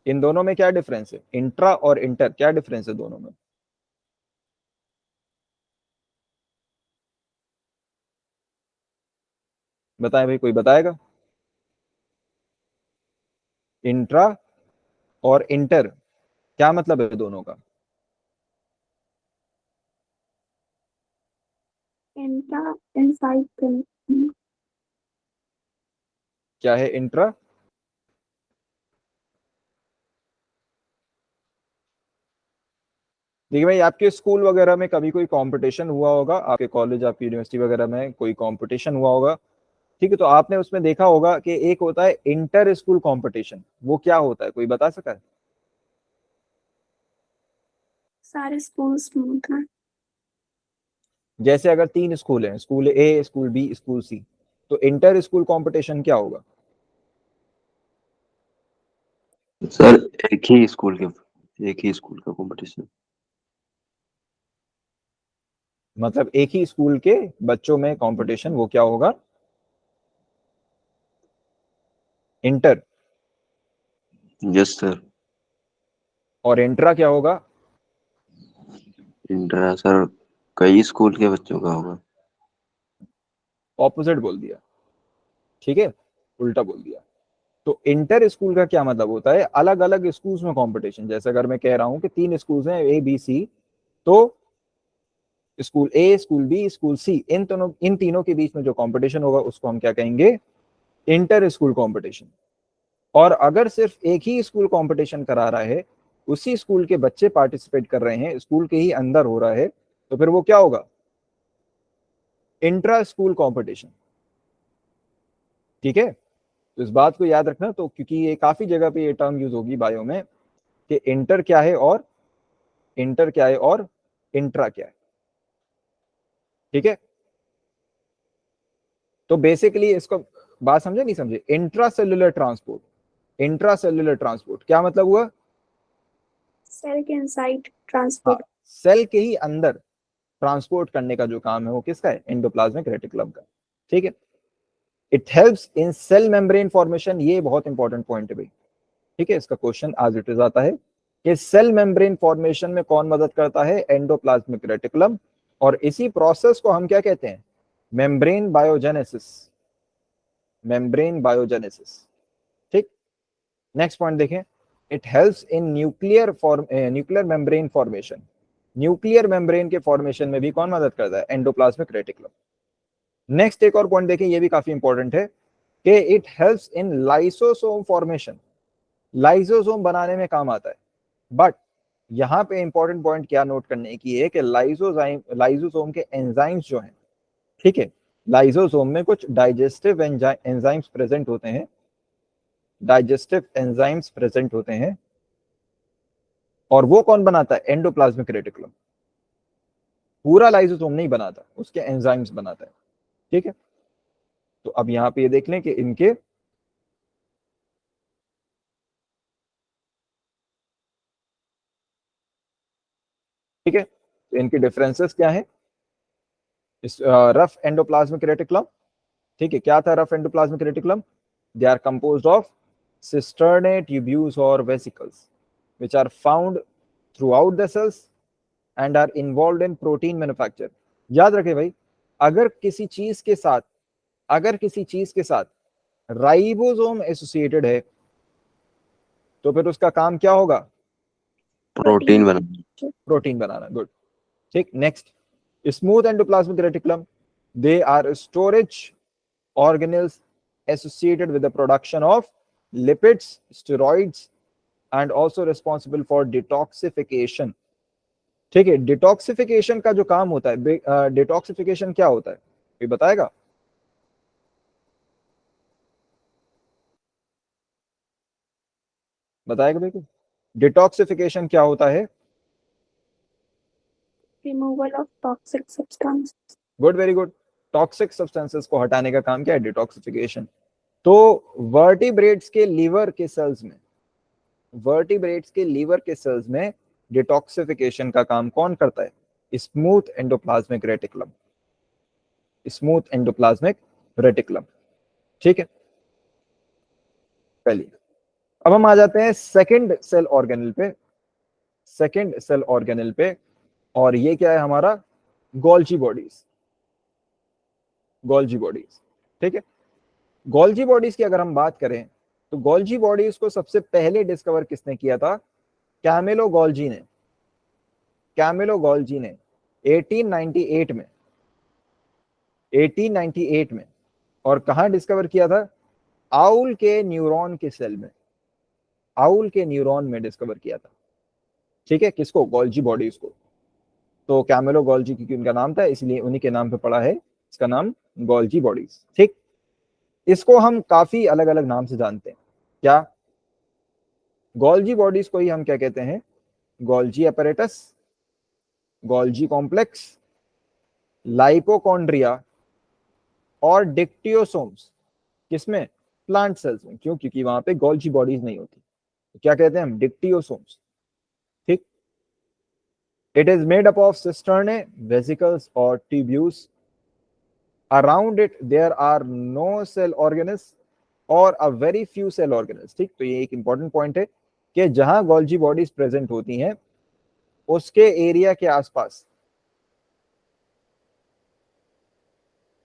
इन दोनों में क्या डिफरेंस है? इंट्रा और इंटर, क्या डिफरेंस है दोनों में? बताएं भाई, कोई बताएगा? इंट्रा और इंटर क्या मतलब है दोनों का? इंट्रा इनसाइड क्या है इंट्रा? देखिए भाई, आपके स्कूल वगैरह में कभी कोई कंपटीशन हुआ होगा, आपके कॉलेज, आपकी यूनिवर्सिटी वगैरह में कोई कंपटीशन हुआ होगा, ठीक है, तो आपने उसमें देखा होगा कि एक होता है इंटर स्कूल कंपटीशन, वो क्या होता है, कोई बता सका है? सारे स्कूल्स में होता है। जैसे अगर 3 स्कूल हैं, स्कूल ए, स्कूल बी, स्कूल सी, तो इंटर स्कूल कंपटीशन क्या होगा? सर एक ही स्कूल का कंपटीशन। मतलब एक ही स्कूल के बच्चों में कंपटीशन, वो क्या होगा? इंटर। Yes sir. और इंट्रा क्या होगा? इंटर सर कई स्कूल के बच्चों का होगा। ऑपोजिट बोल दिया, ठीक है, उल्टा बोल दिया। तो इंटर स्कूल का क्या मतलब होता है? अलग अलग स्कूल्स में कंपटीशन। जैसे अगर मैं कह रहा हूं कि 3 स्कूल्स हैं, ए बी सी, तो स्कूल ए, स्कूल बी, स्कूल सी, इन तीनों के बीच में जो कंपटीशन होगा उसको हम क्या कहेंगे? Inter school competition. और अगर सिर्फ एक ही स्कूल कंपटीशन करा रहा है, उसी स्कूल के बच्चे पार्टिसिपेट कर रहे हैं, स्कूल के ही अंदर हो रहा है, तो फिर वो क्या होगा? इंट्रा स्कूल कंपटीशन, ठीक है। तो इस बात को याद रखना, तो क्योंकि ये काफी जगह पे ये टर्म यूज होगी बायो में कि इंटर क्या है और इंट्रा क्या है, ठीक है। तो बेसिकली इसको बात समझे नहीं समझे? इंट्रासेल्युलर ट्रांसपोर्ट क्या मतलब हुआ? सेल के इनसाइड हाँ, ट्रांसपोर्ट। सेल के ही अंदर ट्रांसपोर्ट करने का जो काम है वो किसका है? एंडोप्लाज्मिक रेटिकुलम का, ठीक है। It helps in cell membrane formation, ये बहुत इंपॉर्टेंट पॉइंट है भाई, ठीक है। इसका क्वेश्चन आज इट इज आता है कि सेल मेम्ब्रेन फॉर्मेशन में कौन मदद करता है? Endoplasmic reticulum. और इसी प्रोसेस को हम क्या कहते हैं? मेम्ब्रेन बायोजेनेसिस, ठीक। नेक्स्ट पॉइंट देखें, it helps in nuclear membrane formation. Nuclear membrane के फॉर्मेशन में भी कौन मदद करता है? Endoplasmic reticulum. नेक्स्ट एक और पॉइंट देखें, ये भी काफी इंपॉर्टेंट है कि it helps in lysosome formation. Lysosome बनाने में काम आता है। बट यहाँ पे इंपॉर्टेंट पॉइंट क्या नोट करने की है कि लाइसोसोम के एंजाइम्स जो हैं, ठीक है, लाइसोसोम में कुछ डाइजेस्टिव एंजाइम्स प्रेजेंट होते हैं, और वो कौन बनाता है? Endoplasmic reticulum. पूरा लाइसोसोम नहीं बनाता, उसके एंजाइम्स बनाता है, ठीक है। तो अब यहाँ पे ये देख लें कि इनके ठीक है, तो इनके डिफरेंसेस क्या है? इस रफ एंडोप्लाज्मिक रेटिकुलम, ठीक है, क्या था rough endoplasmic reticulum? They are composed of cisternae tubules और vesicles which are found throughout the cells and are involved in protein manufacture। याद रखें भाई, अगर किसी चीज के साथ राइबोसोम एसोसिएटेड है तो फिर उसका काम क्या होगा? प्रोटीन बनाना। प्रोटीन बनाना। गुड, ठीक। Next, smooth endoplasmic reticulum, they are storage organelles associated with the production of lipids, steroids and also responsible for detoxification, ठीक है। डिटॉक्सिफिकेशन का जो काम होता है, डिटॉक्सिफिकेशन क्या होता है, ये बताएगा? बताएगा बिल्कुल। डिटॉक्सिफिकेशन क्या होता है? Removal of toxic substance. Good, very good. Toxic substances को हटाने का काम क्या है? डिटॉक्सिफिकेशन। तो वर्टिब्रेट्स के लीवर के सेल्स में, वर्टिब्रेट्स के लीवर के सेल्स में डिटॉक्सिफिकेशन का काम कौन करता है? Smooth endoplasmic reticulum, smooth endoplasmic reticulum. ठीक है, पहली। अब हम आ जाते हैं सेकंड सेल ऑर्गेनल पे, सेकंड सेल ऑर्गेनल पे, और ये क्या है हमारा? Golgi bodies, Golgi bodies. ठीक है, गोल्जी बॉडीज की अगर हम बात करें तो गोल्जी बॉडीज को सबसे पहले डिस्कवर किसने किया था? कैमिलो गोल्जी ने, कैमिलो गोल्जी ने 1898 में, 1898 में। और कहां डिस्कवर किया था? आउल के न्यूरॉन के सेल में, आउल के न्यूरॉन में डिस्कवर किया था। ठीक है, किसको? गोल्जी बॉडीज को। तो कैमिलो गोल्जी क्योंकि उनका नाम था इसलिए उन्हीं के नाम पे पड़ा है इसका नाम, गोल्जी बॉडीज। ठीक, इसको हम काफी अलग अलग नाम से जानते हैं। क्या? गोल्जी बॉडीज को ही हम क्या कहते हैं? गोल्जी अपैरेटस, गोल्जी कॉम्प्लेक्स, लाइपोकॉन्ड्रिया और डिक्टियोसोम्स। किसमें? प्लांट सेल्स में। क्यों? क्योंकि वहां पे गोल्जी बॉडीज नहीं होती। तो क्या कहते हैं हम? डिक्टियोसोम्स। ठीक, it is made up of cisternae, vesicles और tubules. Around it there are no cell organelles और a very few cell organelles. ठीक, तो ये एक इंपॉर्टेंट पॉइंट है कि जहां गोल्जी बॉडीज प्रेजेंट होती हैं उसके एरिया के आसपास,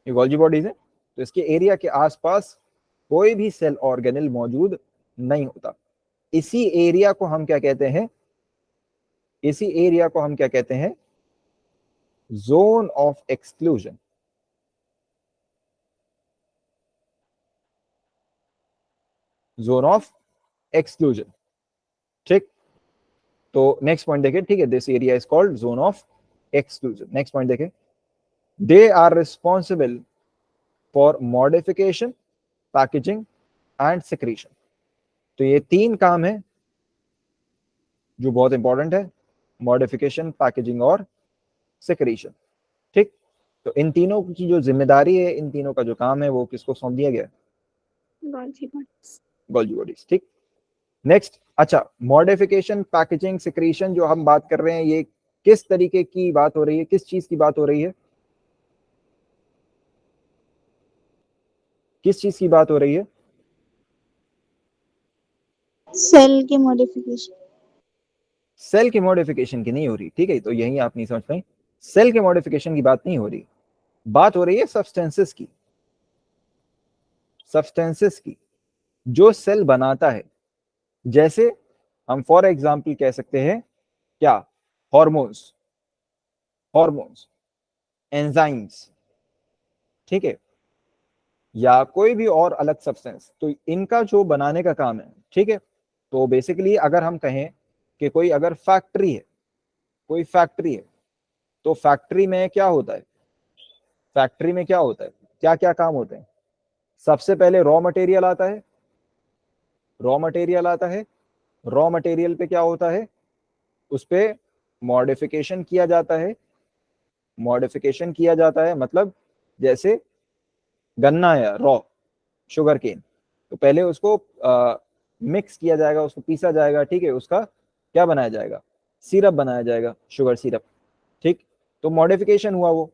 ये गोल्जी बॉडीज है तो इसके एरिया के आसपास कोई भी सेल ऑर्गेनल मौजूद नहीं होता। इसी एरिया को हम क्या कहते हैं? इसी एरिया को हम क्या कहते हैं? Zone of exclusion, zone of exclusion. ठीक, तो नेक्स्ट पॉइंट देखें। ठीक है, this area is called zone of exclusion. Next point देखें। They are responsible for modification, packaging and secretion. तो ये तीन काम है जो बहुत इंपॉर्टेंट है, मॉडिफिकेशन, पैकेजिंग और सिक्रीशन। ठीक, तो इन तीनों की जो जिम्मेदारी है, इन तीनों का जो काम है वो किसको सौंप दिया गया? Golgi bodies. Golgi bodies. ठीक, नेक्स्ट। अच्छा, मॉडिफिकेशन, पैकेजिंग, सिक्रीशन जो हम बात कर रहे हैं ये किस तरीके की बात हो रही है? किस चीज की बात हो रही है? किस चीज की बात हो रही है? सेल के मॉडिफिकेशन। सेल के मॉडिफिकेशन की नहीं हो रही। ठीक है, तो यही आप नहीं समझ पाए, सेल के मॉडिफिकेशन की बात नहीं हो रही, बात हो रही है सब्सटेंसेस की, सब्सटेंसेस की जो सेल बनाता है। जैसे हम फॉर एग्जांपल कह सकते हैं क्या? Hormones, hormones, enzymes. ठीक है, या कोई भी और अलग सब्सटेंस, तो इनका जो बनाने का काम है। ठीक है, तो बेसिकली अगर हम कहें कि कोई अगर फैक्ट्री है, कोई फैक्ट्री है, तो फैक्ट्री में क्या होता है? फैक्ट्री में क्या होता है? क्या क्या काम होते हैं? सबसे पहले रॉ मटेरियल आता है, रॉ मटेरियल आता है। रॉ मटेरियल पे क्या होता है? उस पे मॉडिफिकेशन किया जाता है, मॉडिफिकेशन किया जाता है मतलब जैसे गन्ना है, रॉ शुगर केन, तो पहले उसको मिक्स किया जाएगा, उसको पीसा जाएगा। ठीक है, उसका क्या बनाया जाएगा? सिरप बनाया जाएगा, शुगर सिरप। ठीक, तो मॉडिफिकेशन हुआ वो।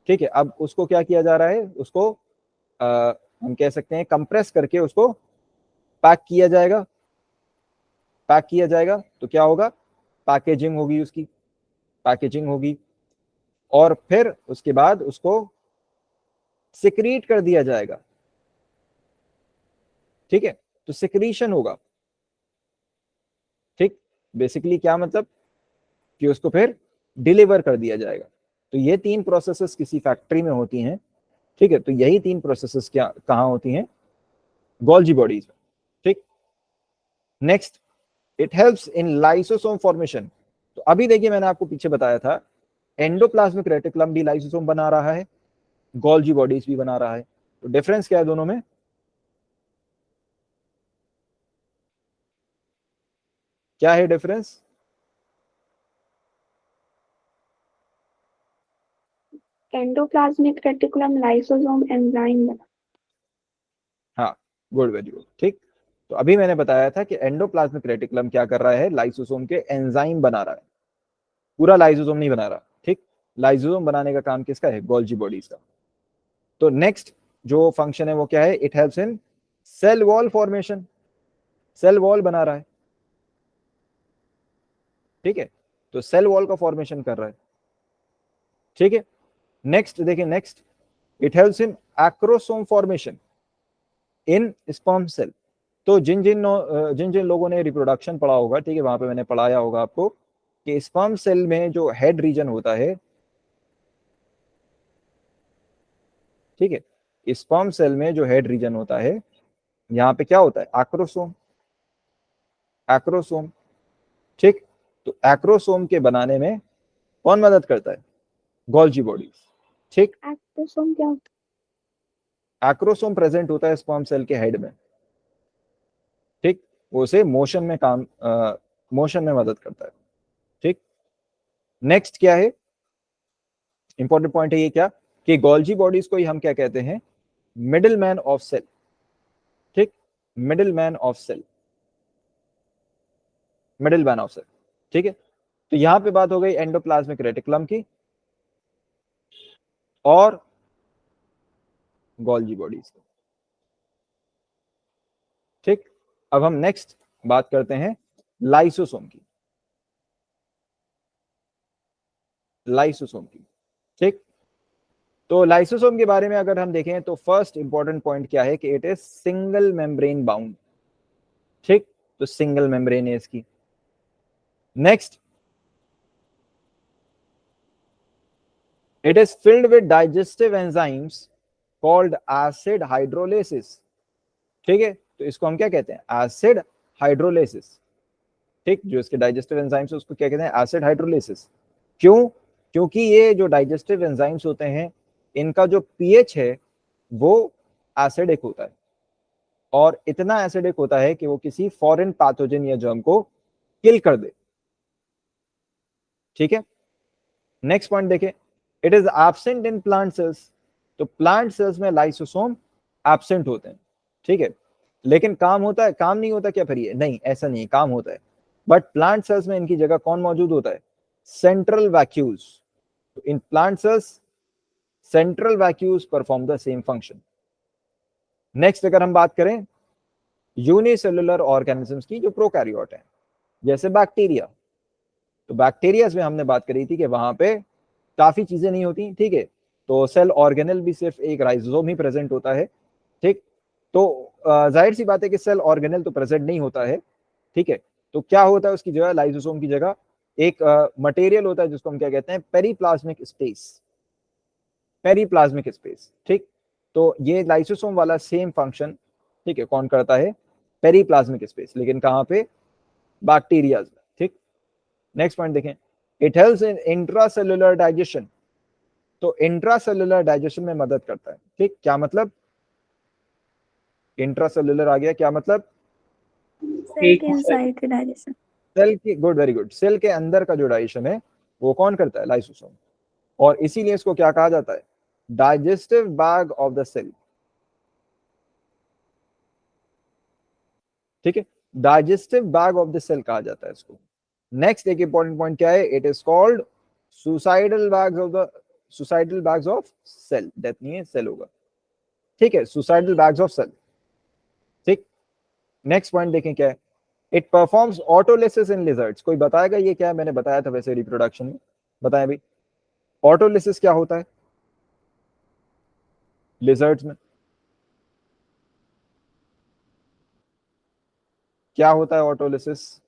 ठीक है, अब उसको क्या किया जा रहा है? उसको हम कह सकते हैं कंप्रेस करके उसको पैक किया जाएगा, पैक किया जाएगा तो क्या होगा? पैकेजिंग होगी, उसकी पैकेजिंग होगी। और फिर उसके बाद उसको सिक्रीट कर दिया जाएगा। ठीक है, तो सिक्रीशन होगा। ठीक, बेसिकली क्या मतलब कि उसको फिर डिलीवर कर दिया जाएगा। तो ये तीन प्रोसेसेस किसी फैक्ट्री में होती हैं। ठीक है, तो यही तीन प्रोसेसेस क्या कहाँ होती हैं? गोल्जी बॉडीज में। ठीक, next, it helps in lysosome formation. तो अभी देखिए मैंने आपको पीछे बताया था एंडोप्लाज्मिक रेटिकुलम भी लाइसोसोम बना रहा है, गोल्जी बॉडीज भी बना रहा है। तो डिफरेंस क्या है दोनों में? क्या है difference? Endoplasmic reticulum lysosome enzyme बना। हाँ, गुड, वेरी गुड, ठीक। तो अभी मैंने बताया था कि एंडोप्लाज्मिक रेटिकुलम क्या कर रहा है, लाइसोसोम के एंजाइम बना रहा है, पूरा लाइसोसोम नहीं बना रहा, ठीक। लाइसोसोम बनाने का काम किसका है? गोल्जी बॉडीज का। तो नेक्स्ट जो फंक्शन है वो क्या है? It helps in cell wall formation, cell wall बना रहा है, ठीक है। तो सेल वॉल का फॉर्मेशन कर रहा है, ठीक है। नेक्स्ट देखिए, next it helps in acrosome formation in sperm cell. तो जिन जिन लोगों ने रिप्रोडक्शन पढ़ा होगा, ठीक है, वहां पे मैंने पढ़ाया होगा आपको कि स्पर्म सेल में जो हेड रीजन होता है, ठीक है, स्पर्म सेल में जो हेड रीजन होता है, यहाँ पे क्या होता है? एक्रोसोम, एक्रोसोम, ठीक। तो एक्रोसोम के बनाने में कौन मदद करता है? गोल्जी बॉडीज, ठीक। एक्टोसोम क्या होता एक्रोसोम प्रेजेंट होता है स्पर्म सेल के हेड में, ठीक। वो उसे मोशन में मोशन में मदद करता है, ठीक। नेक्स्ट क्या है? इंपॉर्टेंट पॉइंट है ये, क्या कि गोल्जी बॉडीज को ही हम क्या कहते हैं? मिडिल मैन ऑफ सेल, ठीक। Middle man of cell, middle man of cell, ठीक है। तो यहां पे बात हो गई एंडोप्लाज्मिक रेटिकुलम की और गोल्जी बॉडीज की, ठीक। अब हम नेक्स्ट बात करते हैं लाइसोसोम की, लाइसोसोम की, ठीक। तो लाइसोसोम के बारे में अगर हम देखें तो फर्स्ट इंपॉर्टेंट पॉइंट क्या है कि it is single membrane bound, ठीक। तो सिंगल मेम्ब्रेन है इसकी। Next, it is filled with digestive enzymes called acid hydrolysis, ठीक है। तो इसको हम क्या कहते हैं? एसिड हाइड्रोलिसिस, ठीक। जो इसके डाइजेस्टिव एंजाइम्स है उसको क्या कहते हैं? Acid hydrolysis. क्यों? क्योंकि ये जो डाइजेस्टिव एंजाइम्स होते हैं, इनका जो पीएच है वो एसिडिक होता है, और इतना एसिडिक होता है कि वो किसी फॉरेन पैथोजन या जर्म को किल कर दे, ठीक है। नेक्स्ट पॉइंट देखें, it is absent in plant cells. तो प्लांट सेल्स में लाइसोसोम एब्सेंट होते हैं, ठीक है। लेकिन काम होता है, काम नहीं होता क्या फिर? ये नहीं, ऐसा नहीं, काम होता है, बट प्लांट सेल्स में इनकी जगह कौन मौजूद होता है? Central vacuoles. In plant cells central vacuoles perform the same function. Next अगर हम बात करें यूनिसेलुलर ऑर्गेनिजम्स की जो प्रोकैरियोट है, जैसे बैक्टीरिया, तो बैक्टीरिया में हमने बात करी थी कि वहां पे काफी चीजें नहीं होती, ठीक है। तो सेल ऑर्गेनल भी सिर्फ एक राइजोसोम ही प्रेजेंट होता है, ठीक। तो जाहिर सी बात है कि सेल ऑर्गेनल तो प्रेजेंट नहीं होता है, ठीक है। तो क्या होता है उसकी जगह, लाइसोसोम की जगह एक मटेरियल होता है जिसको हम क्या कहते हैं? पेरीप्लाज्मिक स्पेस, पेरीप्लाज्मिक स्पेस, ठीक। तो ये लाइसोसोम वाला सेम फंक्शन, ठीक है, कौन करता है? पेरीप्लाज्मिक स्पेस, लेकिन कहां पे? बैक्टीरिया में, ठीक। नेक्स्ट पॉइंट देखें, it helps in intracellular digestion. तो इंट्रासेलुलर डाइजेशन में मदद करता है, ठीक। क्या मतलब? इंट्रासेलुलर आ गया, क्या मतलब? सेल के इनसाइड के डाइजेशन। सेल की, गुड, वेरी गुड, सेल के अंदर का जो डाइजेशन है वो कौन करता है? लाइसोसोम। और इसीलिए इसको क्या कहा जाता है? Digestive bag of the cell, ठीक है। Digestive bag of the cell कहा जाता है इसको। नेक्स्ट एक इंपॉर्टेंट पॉइंट क्या है? It is called suicidal bags of the, suicidal bags of cell, death नहीं है, सेल होगा, ठीक है, सुसाइडल बैग्स ऑफ सेल, ठीक। नेक्स्ट पॉइंट देखें क्या है? It performs autolysis in lizards. कोई बताएगा ये क्या है? मैंने बताया था वैसे रिप्रोडक्शन में, बताया भाई, ऑटोलिसिस क्या होता है लिजर्ड्स में? क्या होता है ऑटोलिसिस?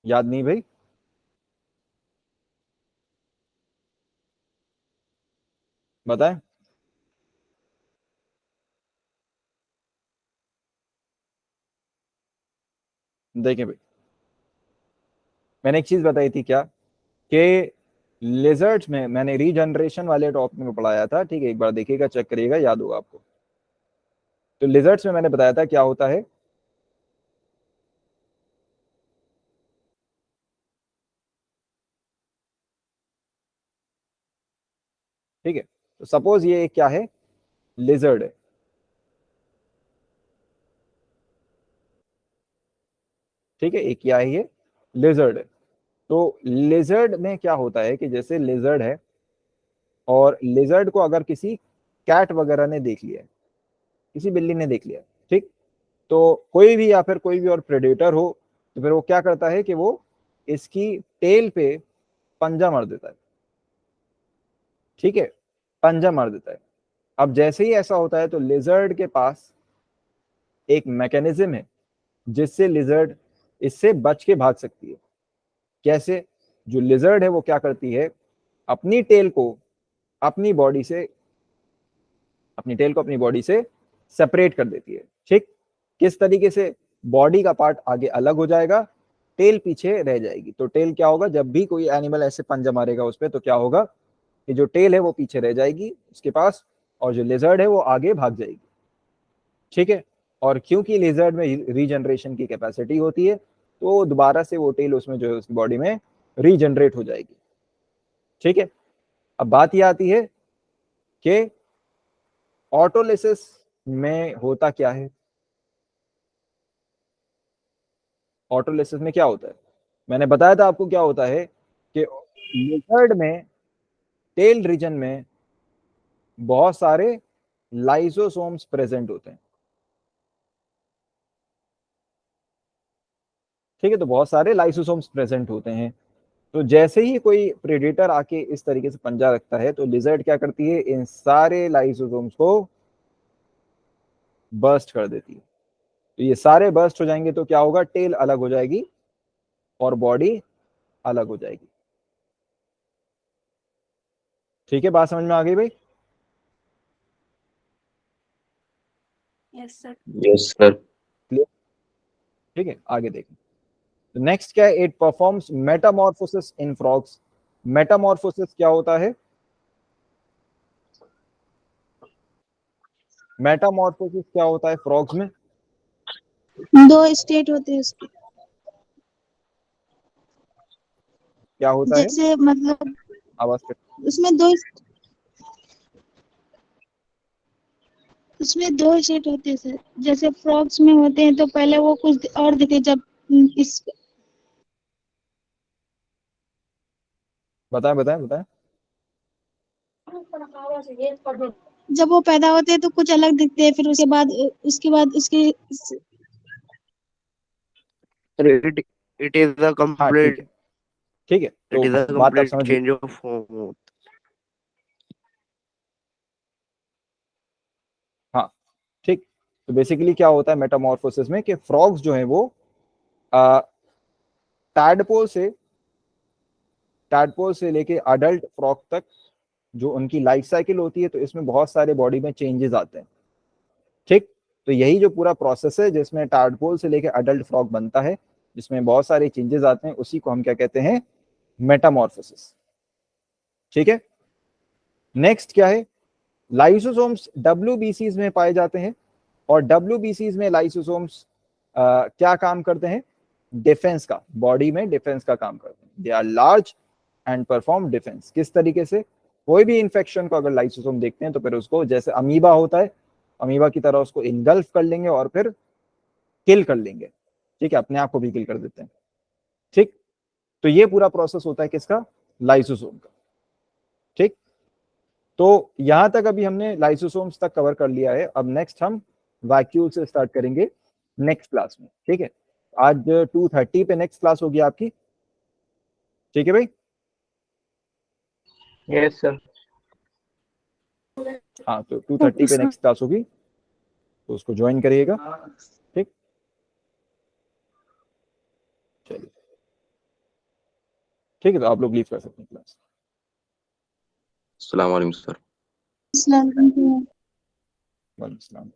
याद नहीं भाई? बताएं। देखें भाई, मैंने एक चीज बताई थी क्या, कि लिजर्ड्स में मैंने रीजनरेशन वाले टॉपिक में पढ़ाया था, ठीक है, एक बार देखिएगा, चेक करिएगा, याद होगा आपको। तो लिजर्ड्स में मैंने बताया था क्या होता है, ठीक है। तो सपोज ये क्या है, लिजर्ड है, ठीक है, एक क्या है ये, लिजर्ड है। तो लिजर्ड में क्या होता है कि जैसे लिजर्ड है और लिजर्ड को अगर किसी कैट वगैरह ने देख लिया, किसी बिल्ली ने देख लिया, ठीक, तो कोई भी या फिर कोई भी और प्रेडेटर हो, तो फिर वो क्या करता है कि वो इसकी टेल पे पंजा मार देता है, ठीक है, पंजा मार देता है। अब जैसे ही ऐसा होता है तो लिजर्ड के पास एक मैकेनिज्म है जिससे लिजर्ड इससे बच के भाग सकती है। कैसे? जो लिजर्ड है वो क्या करती है, अपनी टेल को अपनी बॉडी से सेपरेट कर देती है, ठीक। किस तरीके से? बॉडी का पार्ट आगे अलग हो जाएगा, टेल पीछे रह जाएगी। तो टेल क्या होगा, जब भी कोई एनिमल ऐसे पंजा मारेगा उस पर, तो क्या होगा कि जो टेल है वो पीछे रह जाएगी उसके पास, और जो लिजर्ड है वो आगे भाग जाएगी, ठीक है। और क्योंकि लिजर्ड में रीजनरेशन की कैपेसिटी होती है, तो दोबारा से वो टेल उसमें जो है उसकी बॉडी में रीजनरेट हो जाएगी, ठीक है। अब बात ये आती है कि ऑटोलिसिस में होता क्या है। ऑटोलिसिस में क्या होता है, मैंने बताया था आपको क्या होता है कि लिजर्ड में टेल रीजन में बहुत सारे लाइसोसोम्स प्रेजेंट होते हैं, ठीक है। तो बहुत सारे लाइसोसोम्स प्रेजेंट होते हैं। तो जैसे ही कोई प्रेडेटर आके इस तरीके से पंजा रखता है, तो लिजर्ड क्या करती है, इन सारे लाइसोसोम्स को बर्स्ट कर देती है। तो ये सारे बर्स्ट हो जाएंगे तो क्या होगा, टेल अलग हो जाएगी और बॉडी अलग हो जाएगी, ठीक है। बात समझ में आ गई भाई? Yes sir. Yes sir. ठीक है, आगे देखें। तो नेक्स्ट क्या है, it performs Metamorphosis in frogs. Metamorphosis क्या होता है? मेटामॉर्फोसिस क्या होता है फ्रॉग्स में? दो स्टेट होते हैं उसके, क्या होता है? जैसे मतलब आवाज कट। उसमें दो स्टेट होते हैं सर। जैसे फ्रॉग्स में होते हैं तो पहले वो कुछ और दिखते, जब इस बताएं बताएं बताएं। जब वो पैदा होते हैं तो कुछ अलग दिखते हैं, फिर उसके बाद उसके It is a हाँ ठीक complete है, ठीक है। it is a तो बात आप complete समझ गए। change of form. हाँ ठीक। तो बेसिकली क्या होता है मेटामॉर्फोसिस में कि फ्रॉग्स जो है वो टैडपोल से लेके अडल्ट फ्रॉग तक जो उनकी लाइफ साइकिल होती है, तो इसमें बहुत सारे बॉडी में चेंजेस आते हैं, ठीक। तो यही जो पूरा प्रोसेस है जिसमें टैडपोल से लेके अडल्ट फ्रॉग बनता है, जिसमें बहुत सारे चेंजेस आते हैं, उसी को हम क्या कहते हैं, मेटामॉर्फोसिस, ठीक है। नेक्स्ट क्या है, लाइसोसोम्स WBCs में पाए जाते हैं, और WBCs में लाइसोसोम्स क्या काम करते हैं, डिफेंस का, बॉडी में डिफेंस का काम करते हैं। They are large and perform defence. किस तरीके से? कोई भी इंफेक्शन को अगर लाइसोसोम देखते हैं तो फिर उसको, जैसे अमीबा होता है, अमीबा की तरह उसको इनगल्फ कर लेंगे और फिर किल कर लेंगे, ठीक है, अपने आप को भी किल कर देते हैं, ठीक। तो ये पूरा प्रोसेस होता है किसका, लाइसोसोम का, ठीक। तो यहां तक अभी हमने लाइसोसोम्स तक कवर कर लिया है। अब नेक्स्ट हम वैक्यूल से स्टार्ट करेंगे नेक्स्ट क्लास में, ठीक है। आज 2:30 पे नेक्स्ट क्लास होगी आपकी, ठीक है भाई? Yes sir. हाँ, तो 2:30 पे नेक्स्ट क्लास होगी, तो उसको ज्वाइन करिएगा, ठीक। चलिए ठीक है, तो आप लोग लीव कर सकते हैं क्लास। अस्सलाम वालेकुम सर। इस्लाम वालेकुम सलाम।